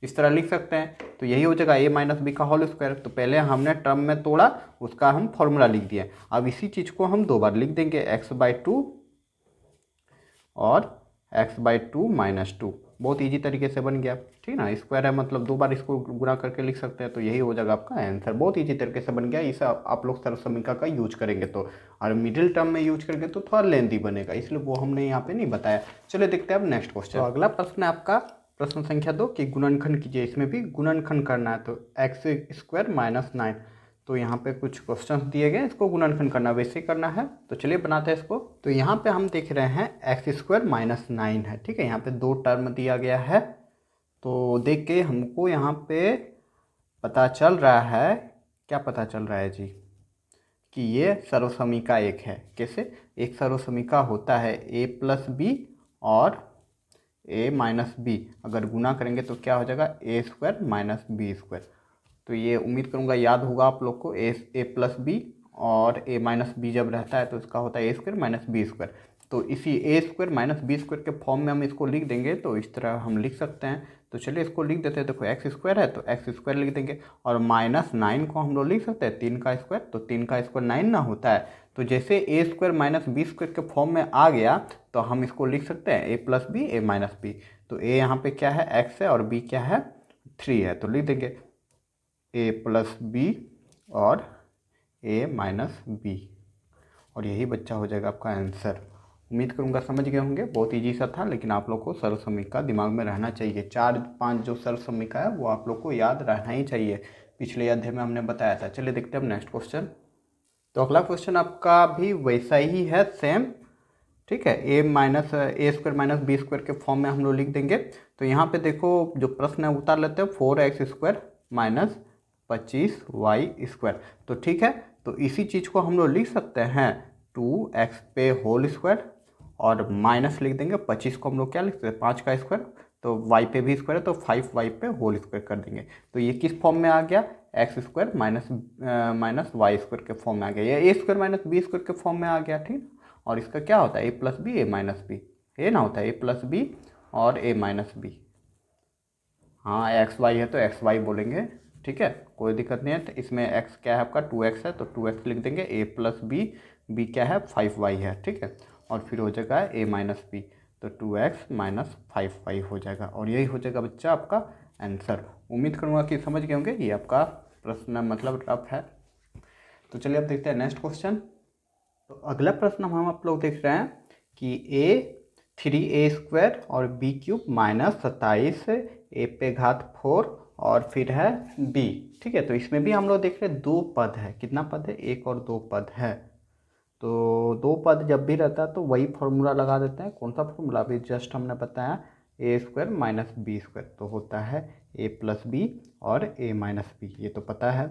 इस तरह लिख सकते हैं। तो यही हो जाएगा a - b का होल स्क्वायर। तो पहले हमने टर्म में तोड़ा, उसका हम फॉर्मूला लिख दिए। अब इसी चीज़ को हम 2 बार लिख देंगे, x/2 और x/2 - 2, बहुत इजी तरीके से बन गया, ठीक ना। स्क्वायर है मतलब 2 बार इसको गुणा करके लिख सकते हैं, तो यही हो जाएगा आपका आंसर, बहुत इजी तरीके से बन गया। इसे आप लोग सर्वसमीका का यूज करेंगे तो, और मिडिल टर्म में यूज करेंगे तो थोड़ा लेंथी बनेगा, इसलिए वो हमने यहाँ पे नहीं बताया। चलिए देखते हैं अब नेक्स्ट क्वेश्चन। तो अगला प्रश्न है आपका प्रश्न संख्या 2 कि गुणनखंड कीजिए, इसमें भी गुणनखंड करना है। तो x² - 9, तो यहाँ पे कुछ क्वेश्चंस दिए गए, इसको गुणनखंड करना वैसे करना है, तो चलिए बनाते हैं इसको। तो यहाँ पे हम देख रहे हैं x² - 9 है, ठीक है। यहाँ पे 2 टर्म दिया गया है, तो देख के हमको यहाँ पे पता चल रहा है, क्या पता चल रहा है जी, कि ये सर्वसमीका एक है। कैसे, एक सर्वसमीका होता है a + b और a - b, अगर गुना करेंगे तो क्या हो जाएगा a² - b²। तो ये उम्मीद करूँगा याद होगा आप लोग को, a + b और a - b जब रहता है तो इसका होता है a² - b²। तो इसी ए स्क्वायर माइनस बी स्क्वायर के फॉर्म में हम इसको लिख देंगे, तो इस तरह हम लिख सकते हैं। तो चलिए इसको लिख देते हैं। देखो एक्स स्क्वायर है तो एक्स स्क्वायर लिख देंगे, और माइनस 9 को हम लोग लिख सकते हैं 3 का स्क्वायर, तो 3 का स्क्वायर 9 ना होता है। तो जैसे ए स्क्वायर माइनस बी स्क्वायर के फॉर्म में आ गया तो हम इसको लिख सकते हैं ए plus B A minus B. तो ए यहाँ पे क्या है, एक्स है, और बी क्या है, 3 है, तो लिख देंगे ए प्लस बी और ए माइनस बी, और यही बच्चा हो जाएगा आपका आंसर। उम्मीद करूंगा समझ गए होंगे। बहुत इजी सा था, लेकिन आप लोग को सरल समीका दिमाग में रहना चाहिए। 4-5 जो सरल समीका है वो आप लोग को याद रहना ही चाहिए। पिछले अध्याय में हमने बताया था। चलिए देखते हैं अब नेक्स्ट क्वेश्चन। तो अगला क्वेश्चन आपका भी वैसा ही है, सेम, ठीक है। ए स्क्वायर माइनस बी स्क्वायर के फॉर्म में हम लोग लिख देंगे। तो यहाँ पे देखो जो प्रश्न है उतार लेते हैं, 4x square minus 25y square. तो ठीक है, तो इसी चीज़ को हम लोग लिख सकते हैं 2x पे होल स्क्वायर, और माइनस लिख देंगे 25 को हम लोग क्या लिख सकते हैं, 5 का स्क्वायर, तो y पे भी स्क्वायर है तो 5y पे होल स्क्वायर कर देंगे। तो ये किस फॉर्म में आ गया, X square minus Y square के फॉर्म में आ गया, ये A square minus B square के फॉर्म में आ गया, ठीक। और इसका क्या होता है, A plus B A minus B, ये ना होता है ए प्लस बी और ए माइनस बी। हाँ एक्स वाई है तो एक्स वाई बोलेंगे, ठीक है, कोई दिक्कत नहीं है। तो इसमें एक्स क्या है आपका 2x है, तो 2x लिख देंगे। ए प्लस बी, बी क्या है 5y है, ठीक है, और फिर हो जाएगा ए माइनस बी, तो 2x माइनस 5y हो जाएगा, और यही हो जाएगा बच्चा आपका आंसर। उम्मीद करूँगा कि समझ गए होंगे। ये आपका प्रश्न मतलब टफ है। तो चलिए अब देखते हैं नेक्स्ट क्वेश्चन। तो अगला प्रश्न हम आप लोग देख रहे हैं कि a 3a² और b³ माइनस 27 a पे घात 4 और फिर है b, ठीक है। तो इसमें भी हम लोग देख रहे हैं 2 पद है। कितना पद है, 1 और 2 पद है। तो 2 पद जब भी रहता है तो वही फॉर्मूला लगा देते हैं। कौन सा फॉर्मूला, अभी जस्ट हमने बताया, ए स्क्वायर माइनस बी स्क्वायर, तो होता है ए प्लस बी और ए माइनस बी, ये तो पता है।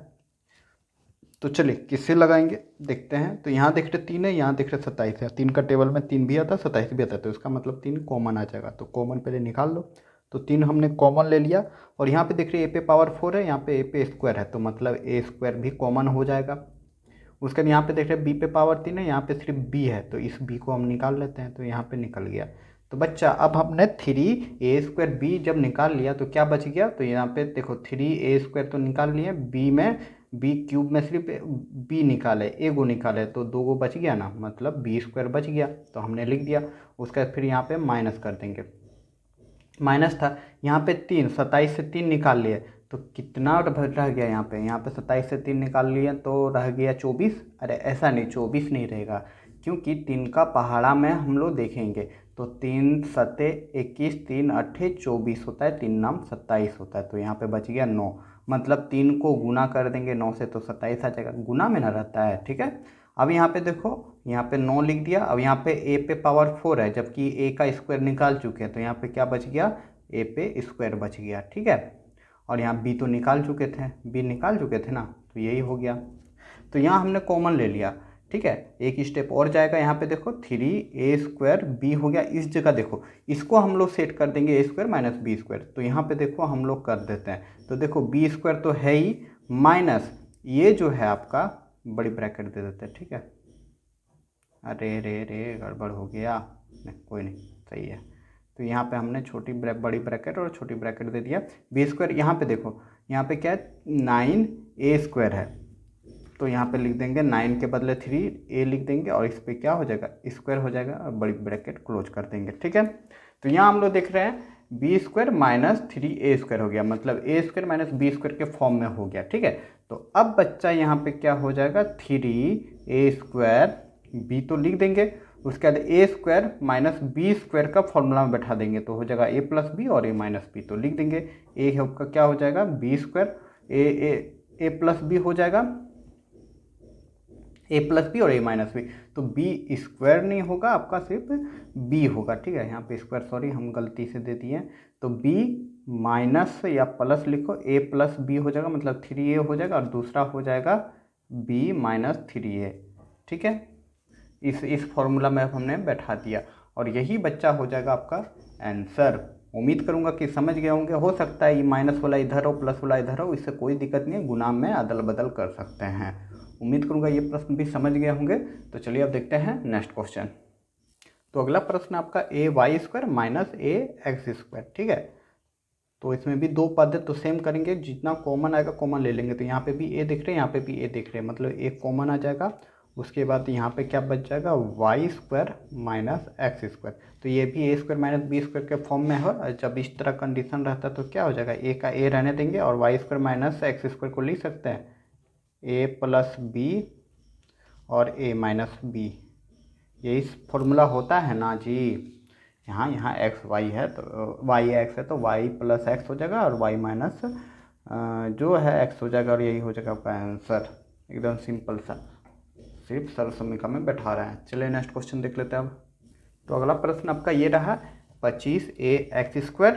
तो चलिए किससे लगाएंगे देखते हैं। तो यहाँ देख रहे 3 है, यहाँ देख रहे 27 है। 3 का टेबल में 3 भी आता है, 27 भी आता है, तो इसका मतलब 3 कॉमन आ जाएगा। तो कॉमन पहले निकाल लो। तो 3 हमने कॉमन ले लिया, और यहाँ पे देख रहे ए पे पावर 4 है, यहाँ पे ए पे स्क्वायर है, तो मतलब ए स्क्वायर भी कॉमन हो जाएगा। उसके बाद यहाँ पे देख रहे बी पे पावर 3 है, यहाँ पे सिर्फ बी है, तो इस बी को हम निकाल लेते हैं। तो यहाँ पे निकल गया। तो बच्चा अब हमने 3a² बी जब निकाल लिया तो क्या बच गया, तो यहाँ पे देखो 3a² तो निकाल लिए, बी में b³ में सिर्फ b निकाले, ए गो निकाले, तो 2 गो बच गया ना, मतलब b² बच गया, तो हमने लिख दिया। उसका फिर यहाँ पे माइनस कर देंगे। माइनस था यहाँ पे 3, 27 से 3 निकाल लिए, तो कितना रह गया यहाँ पे, 27 से 3 निकाल लिए तो रह गया 24। अरे ऐसा नहीं, 24 नहीं रहेगा, क्योंकि 3 का पहाड़ा में हम लोग देखेंगे तो 3 सते 21, 3 अट्ठे 24 होता है, 3 नाम 27 होता है, तो यहाँ पे बच गया 9। मतलब 3 को गुना कर देंगे 9 से तो 27 आ जाएगा, गुना में ना रहता है, ठीक है। अब यहाँ पे देखो, यहाँ पे 9 लिख दिया। अब यहाँ पे ए पे पावर 4 है, जबकि ए का स्क्वायर निकाल चुके हैं, तो यहाँ पे क्या बच गया, ए पे स्क्वायर बच गया, ठीक है। और यहाँ बी तो निकाल चुके थे, बी निकाल चुके थे ना, तो यही हो गया। तो यहाँ हमने कॉमन ले लिया, ठीक है। एक स्टेप और जाएगा, यहाँ पे देखो 3a² बी हो गया। इस जगह देखो, इसको हम लोग सेट कर देंगे ए स्क्वायर माइनस बी स्क्वायर, तो यहाँ पे देखो हम लोग कर देते हैं। तो देखो b² तो है ही, माइनस ये जो है आपका बड़ी ब्रैकेट दे देते हैं, ठीक है। अरे रे रे गड़बड़ हो गया, नहीं कोई नहीं, सही है। तो यहाँ पे हमने बड़ी ब्रैकेट और छोटी ब्रैकेट दे दिया। b² यहाँ पे देखो, यहाँ पे क्या है, 9a² है, तो यहाँ पे लिख देंगे 9 के बदले 3a लिख देंगे, और इस पे क्या हो जाएगा, स्क्वायर हो जाएगा, और बड़ी ब्रैकेट क्लोज कर देंगे, ठीक है। तो यहाँ हम लोग देख रहे हैं b² माइनस 3a² हो गया, मतलब a² माइनस b² के फॉर्म में हो गया, ठीक है। तो अब बच्चा यहाँ पे क्या हो जाएगा, 3a² b तो लिख देंगे, उसके बाद a² माइनस b² का फॉर्मूला में बैठा देंगे, तो हो जाएगा a प्लस बी और a माइनस बी, तो लिख देंगे a का क्या हो जाएगा b², a प्लस बी हो जाएगा, ए प्लस बी और ए माइनस बी, तो b² नहीं होगा आपका, सिर्फ b होगा, ठीक है। यहाँ पे स्क्वायर सॉरी हम गलती से दे दिए, तो b माइनस या प्लस लिखो, a प्लस बी हो जाएगा, मतलब 3a हो जाएगा, और दूसरा हो जाएगा b माइनस 3a, ठीक है। इस फॉर्मूला में हमने बैठा दिया, और यही बच्चा हो जाएगा आपका आंसर। उम्मीद करूंगा कि समझ गए होंगे। हो सकता है ये माइनस वाला इधर हो, प्लस वाला इधर हो, इससे कोई दिक्कत नहीं है, गुना में अदल बदल कर सकते हैं। उम्मीद करूंगा ये प्रश्न भी समझ गए होंगे। तो चलिए अब देखते हैं नेक्स्ट क्वेश्चन। तो अगला प्रश्न आपका ए वाई स्क्वायर माइनस ए एक्स स्क्वायर, ठीक है। तो इसमें भी दो पद है तो सेम करेंगे, जितना कॉमन आएगा कॉमन ले लेंगे। तो यहाँ पे भी ए दिख रहे हैं, यहाँ पे भी ए दिख रहे हैं, मतलब एक कॉमन आ जाएगा। उसके बाद यहाँ पे क्या बच जाएगा, Y square minus X square. तो ये भी A square minus B square के फॉर्म में है। और जब इस तरह कंडीशन रहता है तो क्या हो जाएगा, ए का ए रहने देंगे और Y square minus X square को लिख सकते हैं ए प्लस बी और ए माइनस बी। यही फॉर्मूला होता है ना जी। यहाँ यहाँ एक्स वाई है तो वाई एक्स है तो वाई प्लस एक्स हो जाएगा और वाई माइनस जो है एक्स हो जाएगा, और यही हो जाएगा आपका आंसर। एकदम सिंपल सा, सिर्फ सरल समीकरण में बैठा रहे हैं। चलिए नेक्स्ट क्वेश्चन देख लेते हैं अब। तो अगला प्रश्न आपका ये रहा 25a एक्स स्क्वायर।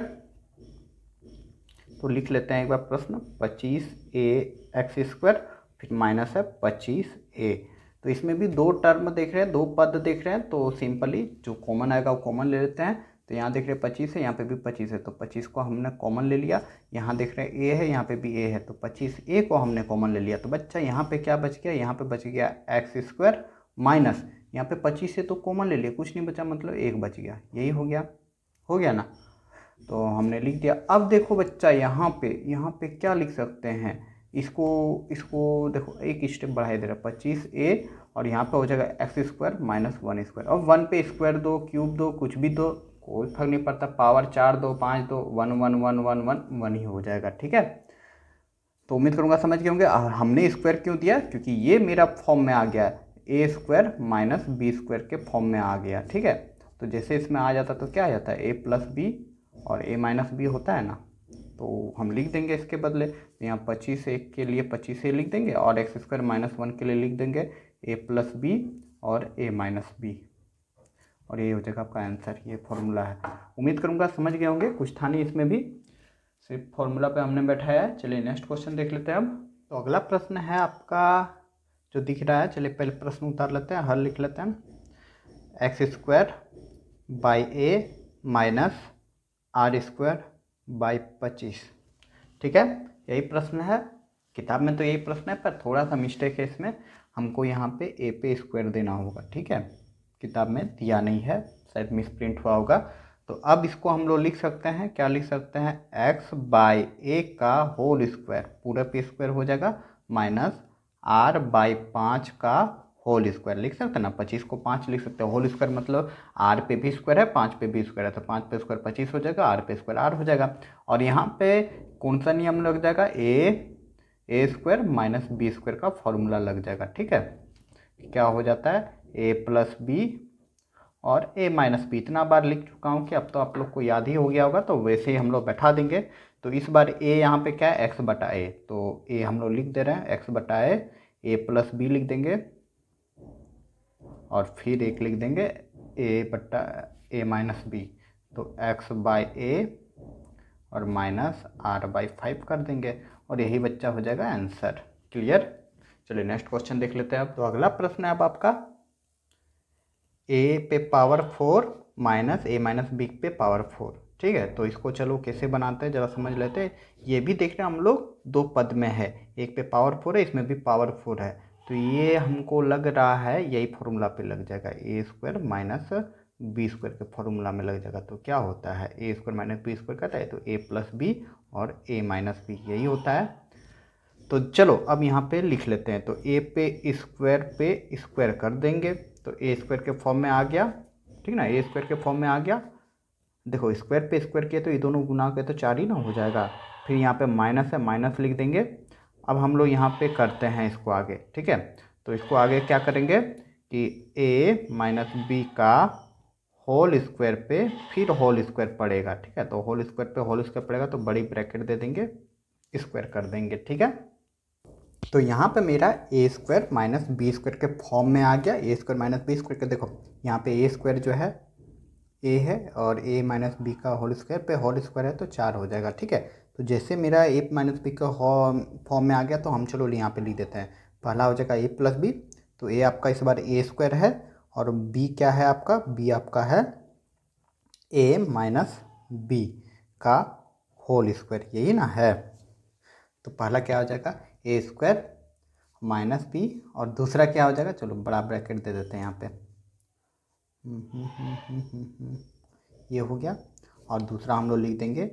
तो लिख लेते हैं एक बार प्रश्न, 25a एक्स स्क्वायर फिर माइनस है 25a। तो इसमें भी दो टर्म देख रहे हैं, दो पद देख रहे हैं, तो सिंपली जो कॉमन आएगा वो कॉमन ले लेते हैं। तो यहाँ देख रहे हैं 25 है, यहाँ पे भी 25 है, तो 25 को हमने कॉमन ले लिया। यहाँ देख रहे हैं a है, यहाँ पे भी a है, तो 25a को हमने कॉमन ले लिया। तो बच्चा यहाँ पे क्या बच गया, यहाँ पे बच गया एक्स स्क्वायर माइनस, यहाँ पे 25 से तो कॉमन ले लिया, कुछ नहीं बचा, मतलब एक बच गया। यही हो गया ना। तो हमने लिख दिया। अब देखो बच्चा यहाँ पे क्या लिख सकते हैं, इसको इसको देखो एक स्टेप बढ़ाई दे रहा है 25a, और यहाँ पे हो जाएगा एक्स स्क्वायर माइनस 1 स्क्वायर। अब 1 पे स्क्वायर दो, क्यूब दो, कुछ भी दो, कोई फर्क नहीं पड़ता। पावर 4 दो, 5 दो, 1 1 1 1 1 1 ही हो जाएगा, ठीक है। तो उम्मीद करूँगा समझ गए होंगे। और हमने स्क्वायर क्यों दिया, क्योंकि ये मेरा फॉर्म में आ गया, ए स्क्वायर माइनस बी स्क्वायर के फॉर्म में आ गया, ठीक है। तो जैसे इसमें आ जाता तो क्या आ जाता है, ए प्लस बी और ए माइनस बी होता है ना, तो हम लिख देंगे इसके बदले। तो यहाँ 25 एक के लिए 25 लिख देंगे और एक्स स्क्वायर माइनस 1 के लिए लिख देंगे ए प्लस बी और ए माइनस बी, और ये हो जाएगा आपका आंसर। ये फॉर्मूला है। उम्मीद करूँगा समझ गए होंगे, कुछ था नहीं इसमें भी, सिर्फ फॉर्मूला पे हमने बैठाया है। चलिए नेक्स्ट क्वेश्चन देख लेते हैं अब। तो अगला प्रश्न है आपका जो दिख रहा है, चलिए पहले प्रश्न उतार लेते हैं, हल लिख लेते हैं। X square by A minus R square by 25, ठीक है। यही प्रश्न है, किताब में तो यही प्रश्न है, पर थोड़ा सा मिस्टेक है इसमें, हमको यहाँ पे ए पे स्क्वायर देना होगा, ठीक है। किताब में दिया नहीं है, शायद मिस प्रिंट हुआ होगा। तो अब इसको हम लोग लिख सकते हैं, क्या लिख सकते हैं, एक्स बाई ए का होल स्क्वायर, पूरा पे स्क्वायर हो जाएगा, माइनस आर बाई 5 का होल स्क्वायर लिख सकते हैं ना। 25 को 5 लिख सकते हैं, होल स्क्वायर मतलब आर पे भी स्क्वायर है, 5 पे भी स्क्वायर है, तो 5 पे स्क्वायर 25 हो जाएगा, आर पे स्क्वायर आर हो जाएगा। और यहाँ पे कौन सा नियम लग जाएगा, ए स्क्वायर माइनस बी स्क्वायर का फॉर्मूला लग जाएगा, ठीक है। क्या हो जाता है, ए प्लस बी और ए माइनस बी। इतना बार लिख चुका हूँ कि अब तो आप लोग को याद ही हो गया होगा, तो वैसे ही हम लोग बैठा देंगे। तो इस बार ए यहाँ पे क्या है, एक्स बटा ए, तो ए हम लोग लिख दे रहे हैं एक्स बटा ए प्लस बी लिख देंगे, और फिर एक लिख देंगे ए बटा ए माइनस बी, तो एक्स बाई ए और माइनस आर बाई 5 कर देंगे, और यही बच्चा हो जाएगा आंसर। क्लियर। चलिए नेक्स्ट क्वेश्चन देख लेते हैं अब। तो अगला प्रश्न है अब आपका ए पे पावर 4 माइनस ए माइनस बी पे पावर 4, ठीक है। तो इसको चलो कैसे बनाते हैं जरा समझ लेते हैं। ये भी देख रहे हैं हम लोग, दो पद में है, एक पे पावर 4 है, इसमें भी पावर 4 है, तो ये हमको लग रहा है यही फॉर्मूला पे लग जाएगा, ए स्क्वायर माइनस बी स्क्वायर के फॉर्मूला में लग जाएगा। तो क्या होता है, ए स्क्वायर माइनस बी स्क्वायर कहता है, तो ए प्लस बी और ए माइनस बी यही होता है। तो चलो अब यहाँ पे लिख लेते हैं। तो ए पे स्क्वायर कर देंगे, तो ए स्क्वायर के फॉर्म में आ गया, ठीक ना, ए स्क्वायर के फॉर्म में आ गया। देखो स्क्वायर पे स्क्वायर किया तो ये दोनों गुना के तो 4 ही ना हो जाएगा। फिर यहाँ पे माइनस है, माइनस लिख देंगे। अब हम लोग यहाँ पे करते हैं इसको आगे, ठीक है। तो इसको आगे क्या करेंगे कि ए माइनस बी का होल स्क्वायर पे फिर होल स्क्वायर पड़ेगा, ठीक है। तो होल स्क्वायर पे होल स्क्वायर पड़ेगा तो बड़ी ब्रैकेट दे देंगे, स्क्वायर कर देंगे, ठीक है। तो यहाँ पे मेरा ए स्क्वायर माइनस बी स्क्वायर के फॉर्म में आ गया, ए स्क्वायर माइनस बी स्क्वायर के। देखो यहाँ पे ए स्क्वायर जो है ए है, और ए माइनस बी का होल स्क्वायर पे होल स्क्वायर है तो 4 हो जाएगा, ठीक है। तो जैसे मेरा ए माइनस बी का फॉर्म में आ गया, तो हम चलो यहाँ पे लिख देते हैं। पहला हो जाएगा ए प्लस बी, तो ए आपका इस बार ए स्क्वायर है, और बी क्या है आपका, बी आपका है ए माइनस बी का होल स्क्वायर, यही ना है। तो पहला क्या हो जाएगा, ए स्क्वायर माइनस बी, और दूसरा क्या हो जाएगा, चलो बड़ा ब्रैकेट दे देते हैं यहाँ पे, ये हो गया। और दूसरा हम लोग लिख देंगे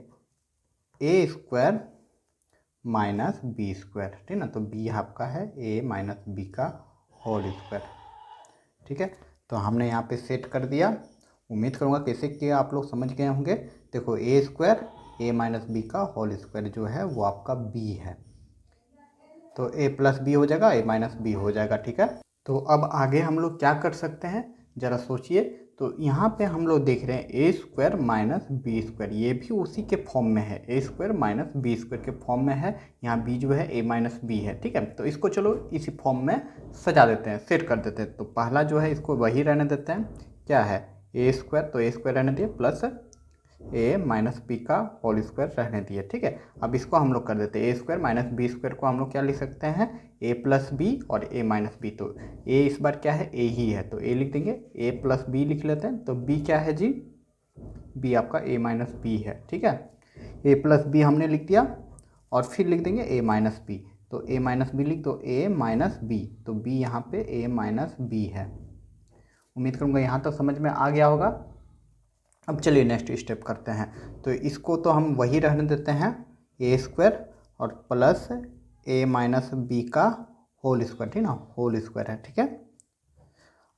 ए स्क्वायर माइनस बी स्क्वायर, ठीक ना। तो बी आपका है ए माइनस बी का होल स्क्वायर, ठीक है। तो हमने यहाँ पे सेट कर दिया। उम्मीद करूँगा कैसे किया आप लोग समझ गए होंगे। देखो ए स्क्वायर ए माइनस बी का होल स्क्वायर जो है वो आपका बी है, तो ए प्लस बी हो जाएगा, ए माइनस बी हो जाएगा, ठीक है। तो अब आगे हम लोग क्या कर सकते हैं ज़रा सोचिए। तो यहाँ पे हम लोग देख रहे हैं ए स्क्वायर माइनस बी स्क्वायर, ये भी उसी के फॉर्म में है, ए स्क्वायर माइनस बी स्क्वायर के फॉर्म में है। यहाँ बी जो है ए माइनस बी है, ठीक है। तो इसको चलो इसी फॉर्म में सजा देते हैं, सेट कर देते हैं। तो पहला जो है इसको वही रहने देते हैं, क्या है ए स्क्वायर, तो ए स्क्वायर रहने दिए प्लस ए माइनस बी का होल स्क्वायर रहने दिए, ठीक है। अब इसको हम लोग कर देते हैं ए स्क्वायर माइनस बी स्क्वायर को हम लोग क्या लिख सकते हैं ए प्लस बी और ए माइनस बी। तो ए इस बार क्या है ए ही है, तो ए लिख देंगे, ए प्लस बी लिख लेते हैं। तो बी क्या है जी, बी आपका ए माइनस बी है, ठीक है। ए प्लस बी हमने लिख दिया और फिर लिख देंगे ए माइनस बी। तो ए माइनस बी लिख दो, ए माइनस बी, तो बी यहाँ पे ए माइनस बी है। उम्मीद करूँगा यहाँ तक समझ में आ गया होगा। अब चलिए नेक्स्ट स्टेप करते हैं। तो इसको तो हम वही रहने देते हैं ए स्क्वायर और प्लस ए माइनस बी का होल स्क्वायर, ठीक ना, होल स्क्वायर है, ठीक है।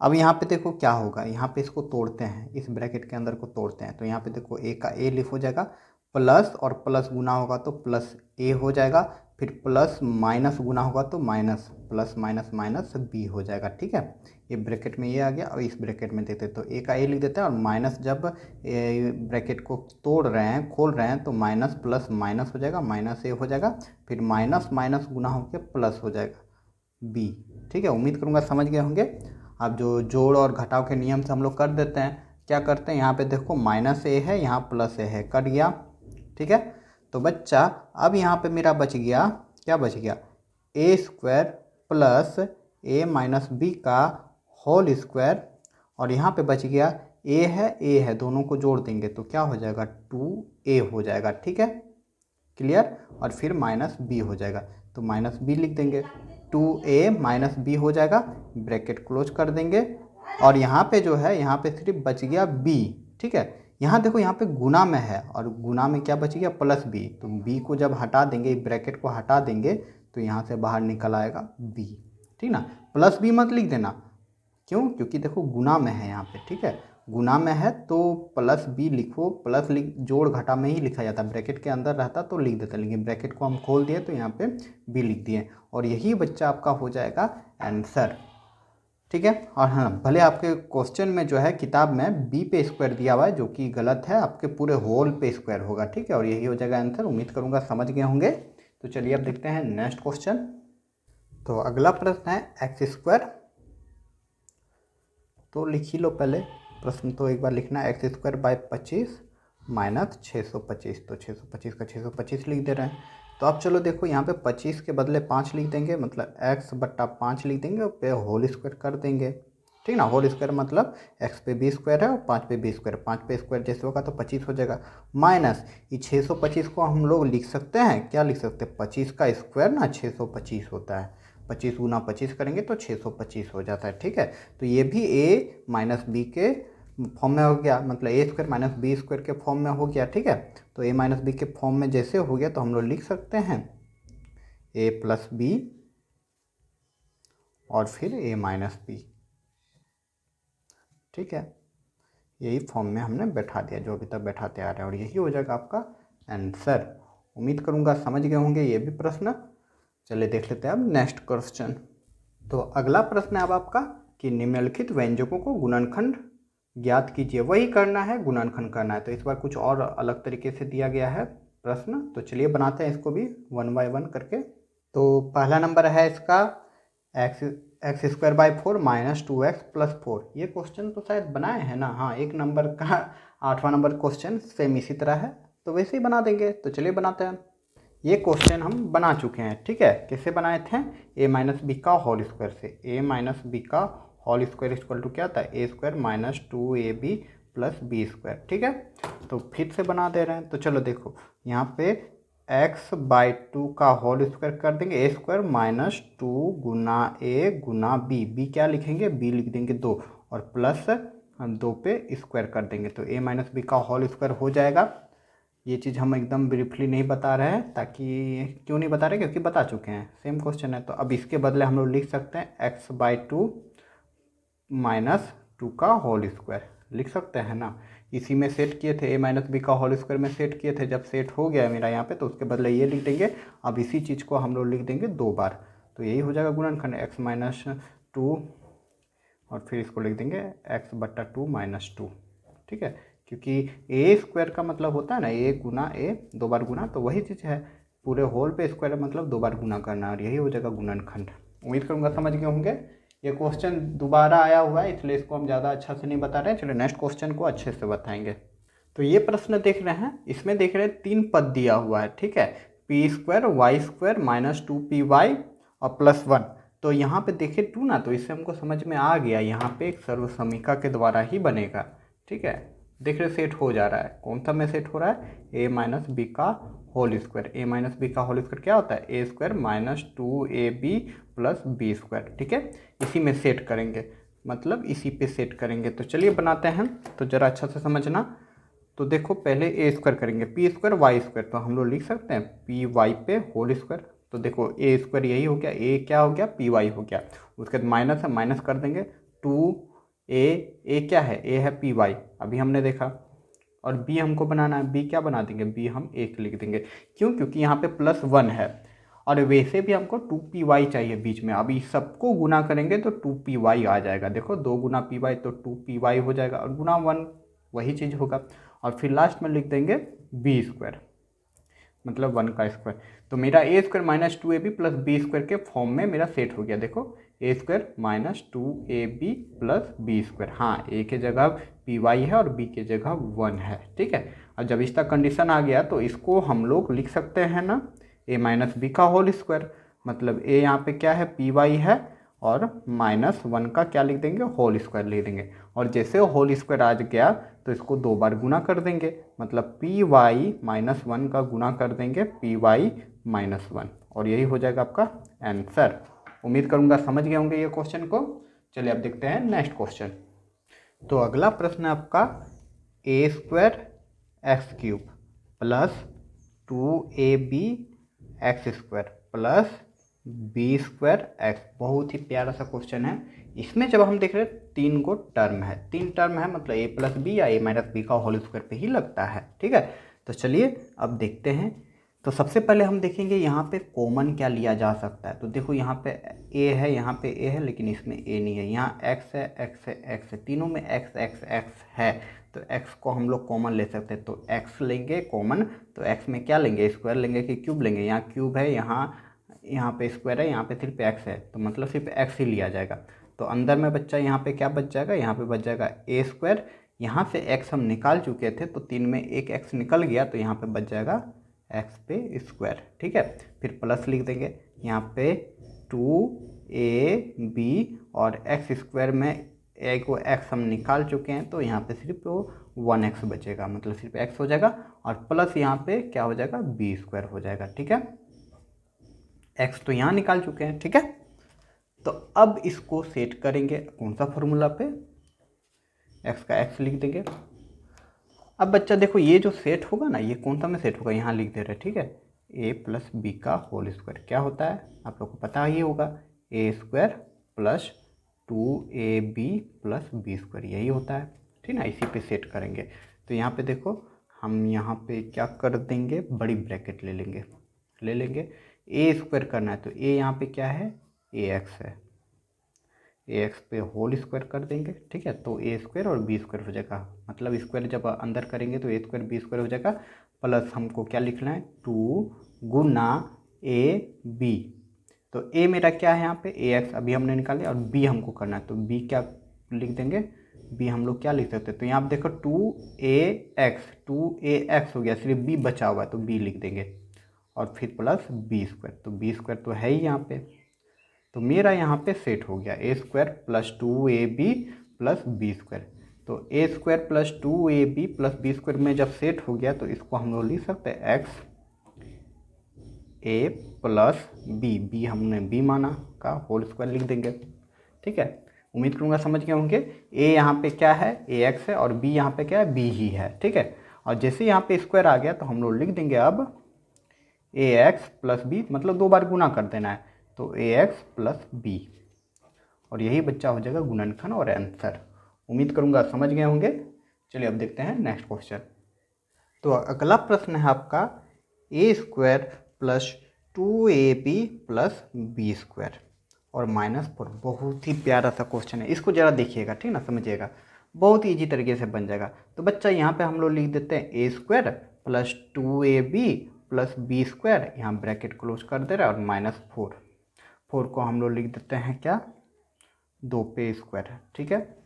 अब यहाँ पे देखो क्या होगा, यहाँ पे इसको तोड़ते हैं, इस ब्रैकेट के अंदर को तोड़ते हैं। तो यहाँ पे देखो ए का ए लिख हो जाएगा, प्लस और प्लस गुना होगा तो प्लस ए हो जाएगा, फिर प्लस माइनस गुना होगा तो minus, plus minus minus B हो जाएगा, ठीक है। ये ब्रैकेट में ये आ गया और इस ब्रैकेट में देते तो ए का ए लिख देते हैं और माइनस जब ब्रैकेट को तोड़ रहे हैं खोल रहे हैं तो माइनस प्लस माइनस हो जाएगा, माइनस ए हो जाएगा, फिर माइनस माइनस गुना होकर प्लस हो जाएगा बी, ठीक है। उम्मीद करूँगा समझ गए होंगे। अब जो जोड़ और घटाव के नियम से हम लोग कर देते हैं, क्या करते हैं यहाँ पे देखो माइनस ए है, यहाँ प्लस ए है, कट गया, ठीक है। तो बच्चा अब यहाँ पे मेरा बच गया, क्या बच गया, ए स्क्वायर प्लस ए माइनस बी का होल स्क्वायर, और यहाँ पे बच गया ए है, दोनों को जोड़ देंगे तो क्या हो जाएगा 2a हो जाएगा, ठीक है, क्लियर। और फिर माइनस बी हो जाएगा, तो माइनस बी लिख देंगे, 2a माइनस बी हो जाएगा, ब्रैकेट क्लोज कर देंगे। और यहाँ पे जो है यहाँ पे सिर्फ बच गया b, ठीक है। यहाँ देखो यहाँ पे गुना में है और गुना में क्या बच गया प्लस b, तो b को जब हटा देंगे, ब्रैकेट को हटा देंगे तो यहाँ से बाहर निकल आएगा b, ठीक ना। प्लस b मत लिख देना, क्यों, क्योंकि देखो गुना में है यहाँ पे, ठीक है, गुना में है तो प्लस बी लिखो, प्लस लिख जोड़ घटा में ही लिखा जाता है, ब्रैकेट के अंदर रहता तो लिख देता, लेकिन ब्रैकेट को हम खोल दिए तो यहाँ पे बी लिख दिए, और यही बच्चा आपका हो जाएगा आंसर, ठीक है। और हाँ, भले आपके क्वेश्चन में जो है किताब में बी पे स्क्वायर दिया हुआ है जो कि गलत है, आपके पूरे होल पे स्क्वायर होगा, ठीक है, और यही हो जाएगा आंसर। उम्मीद करूँगा समझ गए होंगे। तो चलिए अब देखते हैं नेक्स्ट क्वेश्चन। तो अगला प्रश्न है एक्स स्क्वायर, तो लिख ही लो पहले प्रश्न, तो एक बार लिखना है एक्स स्क्वायर बाई 25 माइनस 625, तो 625 का 625 लिख दे रहे हैं। तो अब चलो देखो यहाँ पे 25 के बदले 5 लिख देंगे, मतलब x बट्टा 5 लिख देंगे और पे होल स्क्वायर कर देंगे, ठीक ना। होल स्क्वायर मतलब x पे बी स्क्वायर है और 5 पे बी स्क्वायर, 5 पे स्क्वायर जैसे होगा तो 25 हो जाएगा, माइनस ये 625 को हम लोग लिख सकते हैं, क्या लिख सकते हैं, 25 का स्क्वायर ना 625 होता है, 25 गुना 25 करेंगे तो 625 हो जाता है, ठीक है। तो ये भी a माइनस बी के फॉर्म में हो गया, मतलब ए स्क्वायर माइनस बी स्क्वायर के फॉर्म में हो गया, ठीक है। तो ए माइनस बी के फॉर्म में जैसे हो गया तो हम लोग लिख सकते हैं ए प्लस बी और फिर ए माइनस बी, ठीक है। यही फॉर्म में हमने बैठा दिया जो अभी तक बैठाते आ रहे हैं, और यही हो जाएगा आपका आंसर। उम्मीद करूँगा समझ गए होंगे ये भी प्रश्न। चलिए देख लेते हैं अब नेक्स्ट क्वेश्चन। तो अगला प्रश्न है अब आपका कि निम्नलिखित व्यंजकों को गुणनखंड ज्ञात कीजिए, वही करना है, गुणनखंड करना है। तो इस बार कुछ और अलग तरीके से दिया गया है प्रश्न, तो चलिए बनाते हैं इसको भी 1 बाय 1 करके। तो पहला नंबर है इसका x square by 4 minus 2x plus 4। ये क्वेश्चन तो शायद बनाए हैं ना, हाँ, 1 नंबर का 8वां नंबर क्वेश्चन सेम इसी तरह है, तो वैसे ही बना देंगे। तो चलिए बनाते हैं। ये क्वेश्चन हम बना चुके हैं, ठीक है। कैसे बनाए थे, ए माइनस बी का होल स्क्वायर से। ए माइनस बी का होल स्क्वायर इक्वल टू क्या था, A square minus 2ab plus B square, ठीक है। तो फिर से बना दे रहे हैं। तो चलो देखो यहाँ पे x बाई 2 का होल स्क्वायर कर देंगे, ए स्क्वायर माइनस 2 गुना ए गुना बी, बी क्या लिखेंगे, बी लिख देंगे 2, और प्लस हम 2 पे स्क्वायर कर देंगे तो a माइनस बी का होल स्क्वायर हो जाएगा। ये चीज़ हम एकदम ब्रीफली नहीं बता रहे हैं, ताकि क्यों नहीं बता रहे, क्योंकि बता चुके हैं, सेम क्वेश्चन है। तो अब इसके बदले हम लोग लिख सकते हैं x/2 माइनस 2 का होल स्क्वायर, लिख सकते हैं ना। इसी में सेट किए थे, a माइनस बी का होल स्क्वायर में सेट किए थे। जब सेट हो गया मेरा यहाँ पे, तो उसके बदले ये लिख देंगे। अब इसी चीज़ को हम लोग लिख देंगे 2 बार, तो यही हो जाएगा गुणनखंड x-2, और फिर इसको लिख देंगे x/2 - 2। ठीक है, क्योंकि ए स्क्वायर का मतलब होता है ना ए गुना ए, 2 बार गुना, तो वही चीज़ है। पूरे होल पे स्क्वायर मतलब 2 बार गुना करना, और यही हो जाएगा गुणनखंड। उम्मीद करूँगा समझ गए होंगे। ये क्वेश्चन दोबारा आया हुआ है, इसलिए इसको हम ज़्यादा अच्छा से नहीं बता रहे हैं। चलिए नेक्स्ट क्वेश्चन को अच्छे से बताएंगे। तो ये प्रश्न देख रहे हैं, इसमें देख रहे हैं 3 पद दिया हुआ है। ठीक है, p² y² - 2py और +1। तो यहाँ पे देखे 2 ना, तो इससे हमको समझ में आ गया यहाँ पे एक सर्वसमीका के द्वारा ही बनेगा। ठीक है, देख रहे सेट हो जा रहा है। कौन सा में सेट हो रहा है, a माइनस बी का whole square. a minus B का होल स्क्वायर क्या होता है, a² - 2ab + b²। ठीक है, इसी में सेट करेंगे, मतलब इसी पे सेट करेंगे। तो चलिए बनाते हैं, तो ज़रा अच्छा से समझना। तो देखो पहले a² करेंगे, p² y², तो हम लोग लिख सकते हैं py पे होल स्क्वायर। तो देखो a² यही हो गया, a क्या हो गया, py हो गया। उसके बाद माइनस है, माइनस कर देंगे 2a क्या है, a है py, अभी हमने देखा। और b हमको बनाना है, b क्या बना देंगे, b हम 1 लिख देंगे। क्यों, क्योंकि यहाँ पे +1 है, और वैसे भी हमको 2py चाहिए बीच में। अभी सबको गुना करेंगे तो 2py आ जाएगा। देखो 2 गुना py तो 2py हो जाएगा, और गुना 1 वही चीज़ होगा। और फिर लास्ट में लिख देंगे b², मतलब 1 का स्क्वायर। तो मेरा a² - 2ab + b² के फॉर्म में मेरा सेट हो गया। देखो a² - 2ab + b²। हाँ, a के जगह py है और b के जगह 1 है। ठीक है, और जब इसका कंडीशन आ गया तो इसको हम लोग लिख सकते हैं ना a माइनस बी का होल स्क्वायर। मतलब a यहाँ पे क्या है, py है, और -1 का क्या लिख देंगे, होल स्क्वायर लिख देंगे। और जैसे होल स्क्वायर आ गया तो इसको 2 बार गुना कर देंगे, मतलब py -1 का गुना कर देंगे py -1, और यही हो जाएगा आपका आंसर। उम्मीद करूँगा समझ गए होंगे ये क्वेश्चन को। चलिए अब देखते हैं नेक्स्ट क्वेश्चन। तो अगला प्रश्न है आपका a² x³ + 2ab x² + b² x। बहुत ही प्यारा सा क्वेश्चन है। इसमें जब हम देख रहे हैं 3 गो टर्म है, 3 टर्म है, मतलब a + b या a माइनस बी का होल स्क्वायर पे ही लगता है। ठीक है, तो चलिए अब देखते हैं। तो सबसे पहले हम देखेंगे यहाँ पे कॉमन क्या लिया जा सकता है। तो देखो यहाँ पे a है, यहाँ पे a है, लेकिन इसमें a नहीं है। यहाँ x है, x है, x है, तीनों में x x x है। तो x को हम लोग कॉमन ले सकते हैं, तो x लेंगे कॉमन। तो x में क्या लेंगे, स्क्वायर लेंगे कि क्यूब लेंगे। यहाँ क्यूब है, यहाँ पे स्क्वायर है, यहाँ पे सिर्फ x है, तो मतलब सिर्फ x ही लिया जाएगा। तो अंदर में बच्चा यहाँ पे क्या बच जाएगा, यहाँ पे बच जाएगा a²। यहाँ से x हम निकाल चुके थे, तो 3 में एक x निकल गया, तो यहाँ पे बच जाएगा x पे स्क्वायर। ठीक है, फिर प्लस लिख देंगे यहाँ पे 2ab, और x² में एक को x हम निकाल चुके हैं, तो यहाँ पे सिर्फ 1x बचेगा, मतलब सिर्फ x हो जाएगा। और प्लस यहाँ पे क्या हो जाएगा, b² हो जाएगा। ठीक है, x तो यहाँ निकाल चुके हैं। ठीक है, तो अब इसको सेट करेंगे कौन सा फॉर्मूला पे, x का x लिख देंगे। अब बच्चा देखो ये जो सेट होगा ना, ये कौन सा में सेट होगा, यहाँ लिख दे रहे हैं। ठीक है, a + b का होल स्क्वायर क्या होता है, आप लोग को पता ही होगा, a² + 2ab + b², यही होता है। ठीक ना, इसी पे सेट करेंगे। तो यहाँ पे देखो हम यहाँ पे क्या कर देंगे, बड़ी ब्रैकेट ले लेंगे, a² करना है, तो a यहाँ पे क्या है, ax है, ax पे होल स्क्वायर कर देंगे। ठीक है, तो a² और b² हो जाएगा, मतलब स्क्वायर जब अंदर करेंगे तो a² b² हो जाएगा। प्लस हमको क्या लिखना है, 2 गुना ab। तो a मेरा क्या है यहाँ पे, ax अभी हमने निकाले, और b हमको करना है, तो b क्या लिख देंगे, b हम लोग क्या लिख सकते हैं। तो यहाँ पे देखो 2ax हो गया, सिर्फ b बचा हुआ है, तो b लिख देंगे, और फिर प्लस b²। तो b² तो है ही यहाँ पे, तो मेरा यहाँ पे सेट हो गया a² + 2ab + b²। तो a² + 2ab + b² में जब सेट हो गया, तो इसको हम लोग लिख सकते हैं x a + b, b हमने b माना का होल स्क्वायर लिख देंगे। ठीक है, उम्मीद करूँगा समझ गए होंगे। ए यहाँ पे क्या है, ए एक्स है, और बी यहाँ पे क्या है, बी ही है, ठीक है। और जैसे यहाँ पे स्क्वायर आ गया तो हम लोग लिख देंगे अब ए एक्स प्लस बी, मतलब 2 बार गुना कर देना है, तो ए एक्स प्लस बी, और यही बच्चा हो जाएगा गुणनखंड और आंसर। उम्मीद करूँगा समझ गए होंगे। चलिए अब देखते हैं नेक्स्ट क्वेश्चन। तो अगला प्रश्न है आपका A square plus 2ab plus B square और -4। बहुत ही प्यारा सा क्वेश्चन है, इसको ज़रा देखिएगा, ठीक ना, समझिएगा, बहुत ईजी तरीके से बन जाएगा। तो बच्चा यहाँ पे हम लोग लिख देते हैं ए square plus 2ab plus B square, यहाँ ब्रैकेट क्लोज कर दे रहा है, और -4। 4 को हम लोग लिख देते हैं क्या, 2 पे स्क्वायर, ठीक है,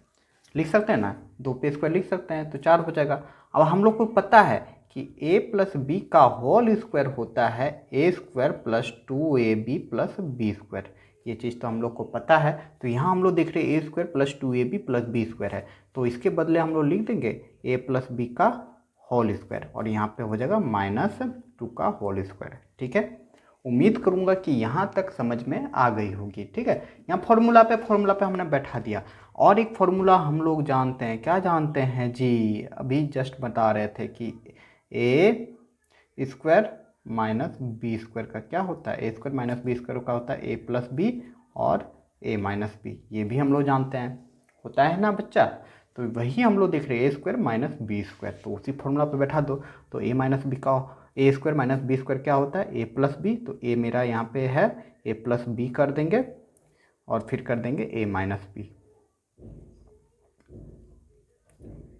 लिख सकते हैं ना, 2 पे स्क्वायर लिख सकते हैं, तो 4 हो जाएगा। अब हम लोग को पता है कि a प्लस बी का होल स्क्वायर होता है ए square plus 2ab plus B square, ये चीज़ तो हम लोग को पता है। तो यहाँ हम लोग देख रहे हैं ए square plus 2ab plus B square है, तो इसके बदले हम लोग लिख देंगे a प्लस बी का होल स्क्वायर, और यहाँ पे हो जाएगा -2 का होल स्क्वायर, ठीक है। उम्मीद करूँगा कि यहाँ तक समझ में आ गई होगी, ठीक है। यहाँ फॉर्मूला पे हमने बैठा दिया, और एक फॉर्मूला हम लोग जानते हैं, क्या जानते हैं जी, अभी जस्ट बता रहे थे कि ए स्क्वायर माइनस बी स्क्वायर का क्या होता है, ए स्क्वायर माइनस बी स्क्वायर का होता है ए प्लस बी और ए माइनस बी, ये भी हम लोग जानते हैं, होता है ना बच्चा। तो वही हम लोग देख रहे हैं ए स्क्वायर माइनस बी स्क्वायर, तो उसी फॉर्मूला पे बैठा दो। तो ए माइनस बी का ए स्क्वायर माइनस बी स्क्वायर क्या होता है, ए प्लस बी, तो ए मेरा यहाँ पे है ए प्लस बी कर देंगे, और फिर कर देंगे ए माइनस बी।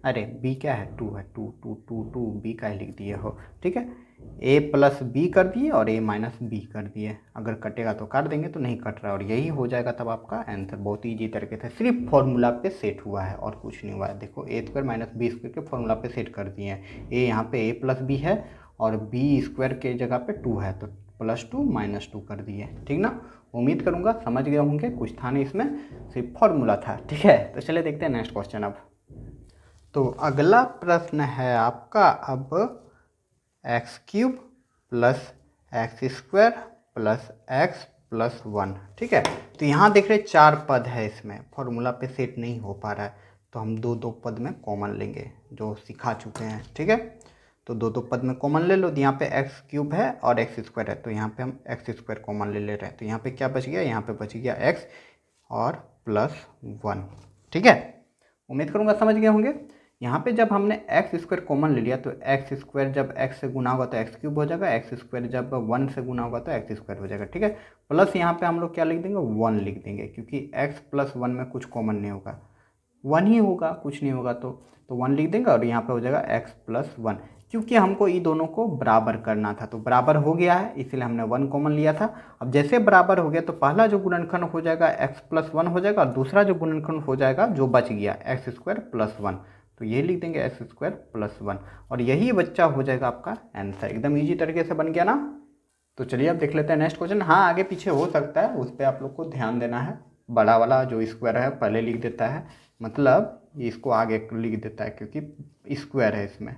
अरे बी क्या है, 2 है, 2 बी का ही लिख दिए हो, ठीक है। ए प्लस बी कर दिए और ए माइनस बी कर दिए, अगर कटेगा तो काट देंगे, तो नहीं कट रहा, और यही हो जाएगा तब आपका आंसर। बहुत ईजी तरीके से सिर्फ फॉर्मूला पे सेट हुआ है और कुछ नहीं हुआ है। देखो ए स्क्वायर माइनस बी स्क्वायर के फॉर्मूला पे सेट कर दिए हैं, ए यहाँ पे ए प्लस बी है और बी स्क्वायर के जगह पे 2 है, तो +2 -2 कर दिए, ठीक ना। उम्मीद करूँगा समझ गए होंगे, कुछ था नहीं इसमें, सिर्फ फॉर्मूला था, ठीक है। तो चलिए देखते हैं नेक्स्ट क्वेश्चन अब। तो अगला प्रश्न है आपका अब x³ plus x square plus x plus 1, ठीक है। तो यहाँ देख रहे 4 पद है, इसमें फॉर्मूला पे सेट नहीं हो पा रहा है, तो हम दो पद में कॉमन लेंगे, जो सिखा चुके हैं, ठीक है। तो दो पद में कॉमन ले लो, तो यहाँ पे x³ है और एक्स स्क्वायर है, तो यहाँ पे हम एक्स स्क्वायर कॉमन ले रहे हैं, तो यहाँ पे क्या बच गया, यहाँ पे बच गया x और +1, ठीक है। उम्मीद करूँगा समझ गए होंगे। यहाँ पे जब हमने एक्स स्क्वायर कॉमन ले लिया, तो एक्स स्क्वायर जब एक्स से गुना होगा तो x³ हो जाएगा, एक्स स्क्वायर जब 1 से गुना होगा तो एक्स स्क्वायर हो जाएगा, ठीक है। प्लस यहाँ पे हम लोग क्या लिख देंगे, 1 लिख देंगे, क्योंकि x प्लस 1 में कुछ कॉमन नहीं होगा, 1 ही होगा, कुछ नहीं होगा, तो 1 लिख देंगे, और यहाँ पे हो जाएगा x प्लस 1, क्योंकि हमको ये दोनों को बराबर करना था, तो बराबर हो गया है, इसलिए हमने 1 कॉमन लिया था। अब जैसे बराबर हो गया तो पहला जो गुणनखंड हो जाएगा x प्लस 1 हो जाएगा, और दूसरा जो गुणनखंड हो जाएगा जो बच गया एक्स स्क्वायर प्लस 1, तो ये लिख देंगे एक्स स्क्वायर प्लस 1, और यही बच्चा हो जाएगा आपका आंसर। एकदम ईजी तरीके से बन गया ना। तो चलिए अब देख लेते हैं नेक्स्ट क्वेश्चन। हाँ, आगे पीछे हो सकता है, उस पर आप लोग को ध्यान देना है। बड़ा वाला जो स्क्वायर है पहले लिख देता है, मतलब इसको आगे लिख देता है, क्योंकि स्क्वायर है इसमें,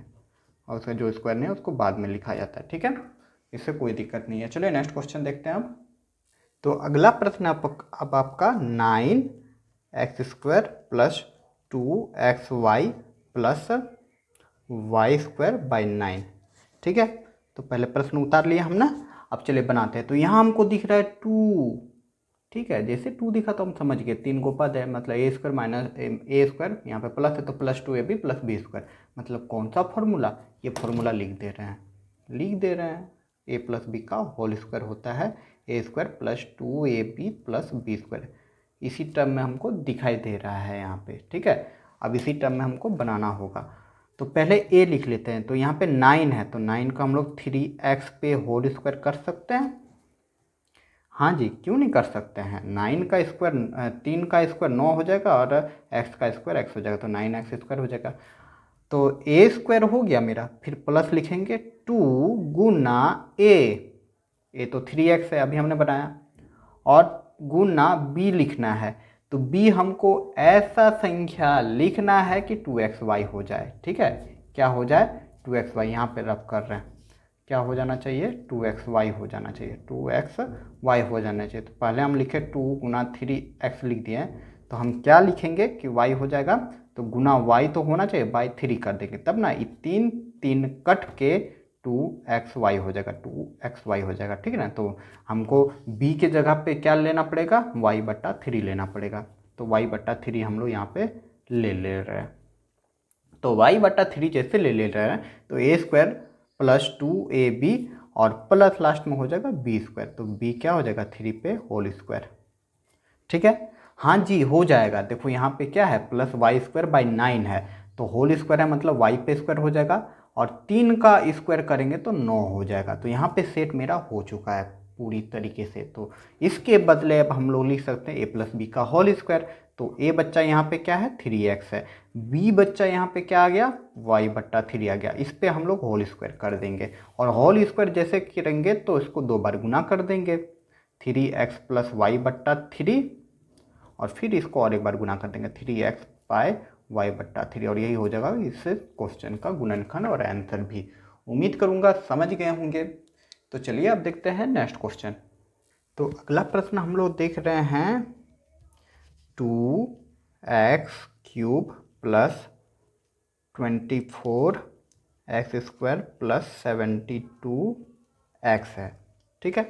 और उसका जो स्क्वायर नहीं है उसको बाद में लिखा जाता है, ठीक है, इससे कोई दिक्कत नहीं है। चलिए नेक्स्ट क्वेश्चन देखते हैं अब। तो अगला प्रश्न अब आपका 9x² plus 2xy plus y²/9, ठीक है। तो पहले प्रश्न उतार लिया हमने, अब चलिए बनाते हैं। तो यहाँ हमको दिख रहा है 2, ठीक है, जैसे 2 दिखा तो हम समझ गए 3 को पद है, मतलब ए स्क्वायर माइनस ए स्क्वायर, यहाँ पे प्लस है तो +2ab प्लस बी स्क्वायर, मतलब कौन सा फॉर्मूला, ये फॉर्मूला लिख दे रहे हैं, ए प्लस बी का होल स्क्वायर होता है ए square plus 2ab plus B square, इसी टर्म में हमको दिखाई दे रहा है यहाँ पे, ठीक है। अब इसी टर्म में हमको बनाना होगा, तो पहले ए लिख लेते हैं। तो यहाँ पे 9 है, तो 9 का हम लोग 3x पे होल स्क्वायर कर सकते हैं, हाँ जी, क्यों नहीं कर सकते हैं। 9 का स्क्वायर 3 का स्क्वायर 9 हो जाएगा, और x का स्क्वायर x हो जाएगा, तो 9x² हो जाएगा। तो ए स्क्वायर हो गया मेरा, फिर प्लस लिखेंगे 2 गुना ए तो 3x है अभी हमने बनाया, और गुना बी लिखना है, तो बी हमको ऐसा संख्या लिखना है कि 2xy हो जाए, ठीक है। क्या हो जाए, 2xy, यहाँ पे रब कर रहे हैं, क्या हो जाना चाहिए, 2xy हो जाना चाहिए, 2xy हो जाना चाहिए। तो पहले हम लिखे 2 गुना 3x लिख दिए, तो हम क्या लिखेंगे कि y हो जाएगा, तो गुना y तो होना चाहिए, बाई 3 कर देंगे तब ना, ये 3 3 कट के 2xy हो जाएगा, 2xy हो जाएगा, ठीक है ना। तो हमको b के जगह पे क्या लेना पड़ेगा, y/3 लेना पड़ेगा। तो y/3 हम लोग यहाँ पे ले रहे हैं। तो y/3 जैसे ले रहे हैं तो a² + 2ab और प्लस लास्ट में हो जाएगा b²। तो b क्या हो जाएगा, 3 पे होल स्क्वायर, ठीक है। हाँ जी हो जाएगा, देखो यहाँ पे क्या है +y²/9 है, तो होल स्क्वायर है मतलब y पे स्क्वायर हो जाएगा, और 3 का स्क्वायर करेंगे तो 9 हो जाएगा। तो यहाँ पे सेट मेरा हो चुका है पूरी तरीके से। तो इसके बदले अब हम लोग लिख सकते हैं a + b का होल स्क्वायर। तो a बच्चा यहाँ पे क्या है 3x है, b बच्चा यहाँ पे क्या आ गया y/3 आ गया। इस पे हम लोग होल स्क्वायर कर देंगे, और होल स्क्वायर जैसे करेंगे तो इसको 2 बार गुना कर देंगे, 3x + y/3, और फिर इसको और एक बार गुना कर देंगे 3x/y/3, और यही हो जाएगा इस क्वेश्चन का गुणनखंड और आंसर भी। उम्मीद करूंगा समझ गए होंगे। तो चलिए अब देखते हैं नेक्स्ट क्वेश्चन। तो अगला प्रश्न हम लोग देख रहे हैं 2x³ + 24x² + 72x है, ठीक है।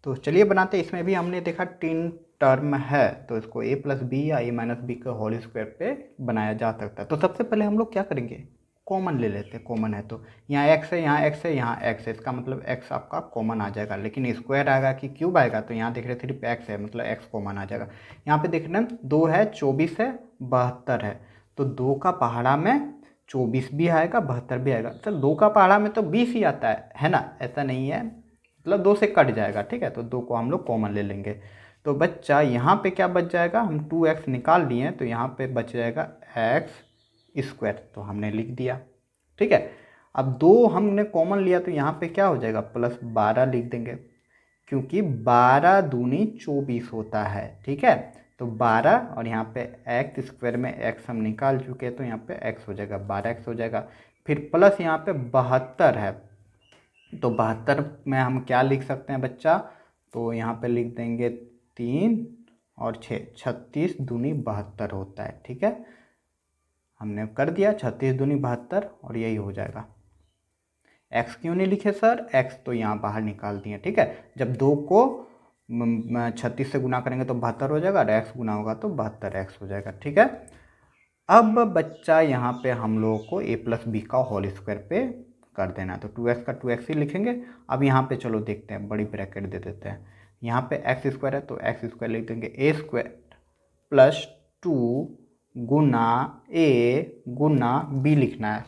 तो चलिए बनाते हैं। इसमें भी हमने देखा 3 टर्म है, तो इसको a + b या a - b का होल स्क्वायर पे बनाया जा सकता है। तो सबसे पहले हम लोग क्या करेंगे, कॉमन ले लेते हैं। कॉमन है तो यहाँ x है, यहाँ x है, यहाँ x है, इसका मतलब x आपका कॉमन आ जाएगा। लेकिन स्क्वायर आएगा कि क्यूब आएगा, तो यहाँ देख रहे सिर्फ x है मतलब x कॉमन आ जाएगा। यहाँ पे देख रहे हैं 2 है, 24 है, 72 है, तो 2 का पहाड़ा में 24 भी आएगा, 72 भी आएगा। सर 2 का पहाड़ा में तो 20 ही आता है ना, ऐसा नहीं है, मतलब 2 से कट जाएगा, ठीक है। तो 2 को हम लोग कॉमन ले लेंगे। तो बच्चा यहाँ पे क्या बच जाएगा, हम 2x निकाल लिए तो यहाँ पे बच जाएगा x², तो हमने लिख दिया, ठीक है। अब 2 हमने कॉमन लिया तो यहाँ पे क्या हो जाएगा +12 लिख देंगे, क्योंकि 12 दूनी 24 होता है, ठीक है। तो 12 और यहाँ पे x² में x हम निकाल चुके हैं, तो यहाँ पे x हो जाएगा, 12x हो जाएगा। फिर प्लस यहाँ पे 72 है, तो 72 में हम क्या लिख सकते हैं बच्चा, तो यहाँ पे लिख देंगे 3 और 6, 36 दूनी 72 होता है, ठीक है। हमने कर दिया 36 दूनी 72, और यही हो जाएगा। x क्यों नहीं लिखे सर, x तो यहाँ बाहर निकाल दिए, ठीक है। जब 2 को 36 से गुना करेंगे तो 72 हो जाएगा, और x गुना होगा तो 72x हो जाएगा, ठीक है। अब बच्चा यहाँ पे हम लोगों को a + b का होल स्क्वायर पे कर देना है, तो 2x का 2x ही लिखेंगे। अब यहाँ पे चलो देखते हैं, बड़ी ब्रैकेट दे देते हैं। यहाँ पे x² है तो x² लिख देंगे, a² + 2 Guna a Guna b लिखना है।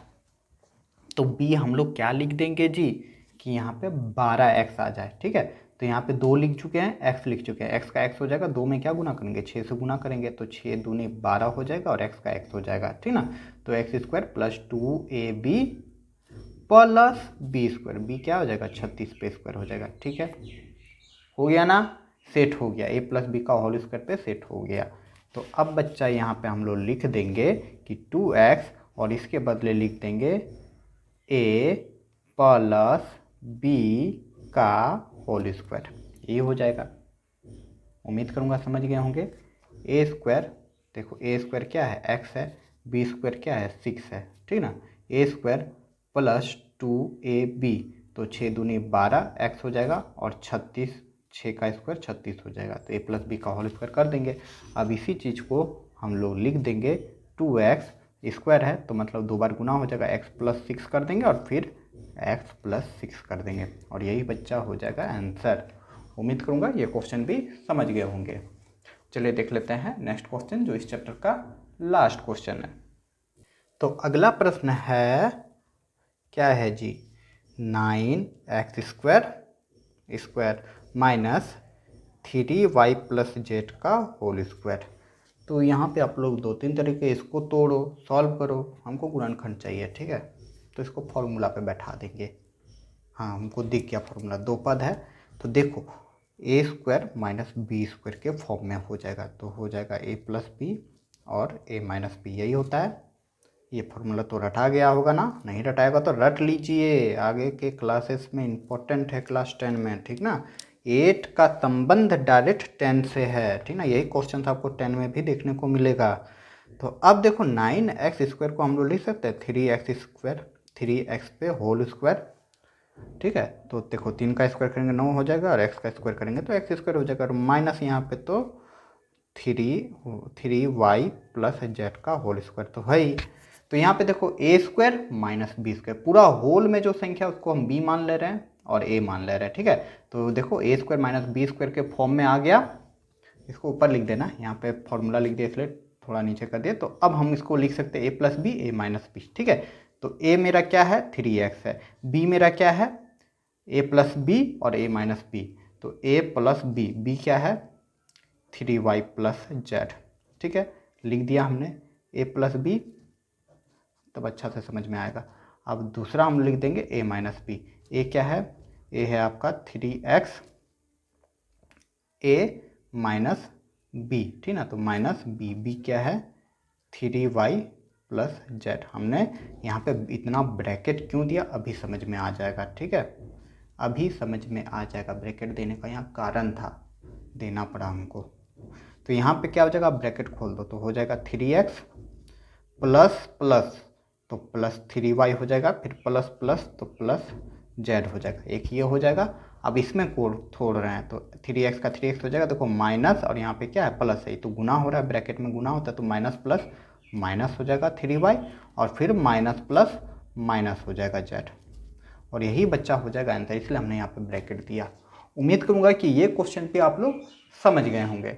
तो b हम लोग क्या लिख देंगे जी, कि यहाँ पे 12x आ जाए, ठीक है। तो यहाँ पे 2 लिख चुके हैं, x लिख चुके हैं, x का x हो जाएगा, 2 में क्या गुना करेंगे 6 से गुना करेंगे, तो 6 दूनी 12 हो जाएगा, और x का x हो जाएगा, ठीक ना। तो x² + 2ab + b², b क्या हो जाएगा 36 पे स्क्वायर हो जाएगा, ठीक है। हो गया ना, सेट हो गया, a + b का होल स्क्वायर पे सेट हो गया। तो अब बच्चा यहाँ पे हम लोग लिख देंगे कि 2x, और इसके बदले लिख देंगे a + b का होल स्क्वायर, ये हो जाएगा। उम्मीद करूँगा समझ गए होंगे। a², देखो a² क्या है x है, b² क्या है 6 है, ठीक ना। a² + 2ab, तो 6 दूनी 12 x हो जाएगा, और 36, 6 का स्क्वायर 36 हो जाएगा, तो a + b का होल स्क्वायर कर देंगे। अब इसी चीज़ को हम लोग लिख देंगे 2x स्क्वायर है तो मतलब 2 बार गुना हो जाएगा, x + 6 कर देंगे, और फिर x + 6 कर देंगे, और यही बच्चा हो जाएगा आंसर। उम्मीद करूँगा ये क्वेश्चन भी समझ गए होंगे। चलिए देख लेते हैं नेक्स्ट क्वेश्चन, जो इस चैप्टर का लास्ट क्वेश्चन है। तो अगला प्रश्न है, क्या है जी, 9x² - 3y + z का होल स्क्वायर। तो यहाँ पे आप लोग 2-3 तरीके, इसको तोड़ो, सॉल्व करो, हमको गुणनखंड चाहिए, ठीक है। तो इसको फॉर्मूला पे बैठा देंगे। हाँ हमको दिख गया फॉर्मूला, 2 पद है, तो देखो a² - b² के फॉर्म में हो जाएगा, तो हो जाएगा a + b और a - b, यही होता है। ये फॉर्मूला तो रटा गया होगा ना, नहीं रटाएगा तो रट लीजिए, आगे के क्लासेस में इम्पोर्टेंट है क्लास 10 में, ठीक ना। 8 का संबंध डायरेक्ट 10 से है, ठीक ना। यही क्वेश्चन आपको 10 में भी देखने को मिलेगा। तो अब देखो 9x² को हम लोग लिख सकते हैं 3x², 3x पे होल स्क्वायर, ठीक है। तो देखो 3 का स्क्वायर करेंगे 9 हो जाएगा और x का स्क्वायर करेंगे तो x² हो जाएगा, और माइनस यहाँ पे तो 3y प्लस जेड का होल स्क्वायर तो है ही। तो यहाँ पे देखो a² माइनस b², पूरा होल में जो संख्या उसको हम b मान ले रहे हैं और a मान ले रहे हैं, ठीक है। तो देखो a² माइनस b² के फॉर्म में आ गया। इसको ऊपर लिख देना, यहाँ पे फॉर्मूला लिख दिया इसलिए थोड़ा नीचे कर दिया। तो अब हम इसको लिख सकते हैं a plus B a minus B, ठीक है। तो a मेरा क्या है 3x है, b मेरा क्या है a प्लस बी और a माइनस बी, तो a प्लस बी क्या है 3y प्लस जेड, ठीक है। लिख दिया हमने a प्लस बी, तब अच्छा से समझ में आएगा। अब दूसरा हम लिख देंगे a माइनस बी, a क्या है, a है आपका 3x a माइनस बी, ठीक ना। तो माइनस बी क्या है 3y प्लस जेड। हमने यहाँ पे इतना ब्रैकेट क्यों दिया अभी समझ में आ जाएगा, ठीक है। अभी समझ में आ जाएगा, ब्रैकेट देने का यहाँ कारण था, देना पड़ा हमको। तो यहाँ पे क्या हो जाएगा, ब्रैकेट खोल दो तो हो जाएगा 3x प्लस प्लस तो प्लस 3y हो जाएगा, फिर प्लस प्लस तो प्लस जेड हो जाएगा, एक ये हो जाएगा। अब इसमें छोड़ रहे हैं तो 3x का 3x हो जाएगा, देखो माइनस और यहाँ पे क्या है प्लस है, तो गुना हो रहा है, ब्रैकेट में गुना होता है तो माइनस प्लस माइनस हो जाएगा 3y और फिर माइनस प्लस माइनस हो जाएगा जेड, और यही बच्चा हो जाएगा आंसर, इसलिए हमने यहाँ पे ब्रैकेट दिया। उम्मीद करूँगा कि ये क्वेश्चन भी आप लोग समझ गए होंगे।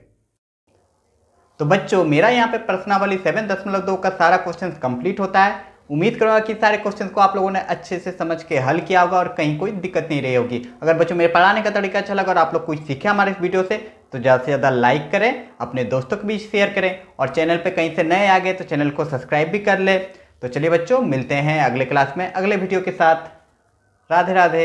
तो बच्चों मेरा यहाँ पे प्रश्नावली 7.2 का सारा क्वेश्चन कंप्लीट होता है। उम्मीद करूँगा कि सारे क्वेश्चन को आप लोगों ने अच्छे से समझ के हल किया होगा और कहीं कोई दिक्कत नहीं रही होगी। अगर बच्चों मेरे पढ़ाने का तरीका अच्छा लगा और आप लोग कुछ सीखे हमारे इस वीडियो से तो ज़्यादा से ज़्यादा लाइक करें, अपने दोस्तों के बीच शेयर करें, और चैनल पे कहीं से नए आ गए तो चैनल को सब्सक्राइब भी कर ले। तो चलिए बच्चों मिलते हैं अगले क्लास में अगले वीडियो के साथ। राधे राधे।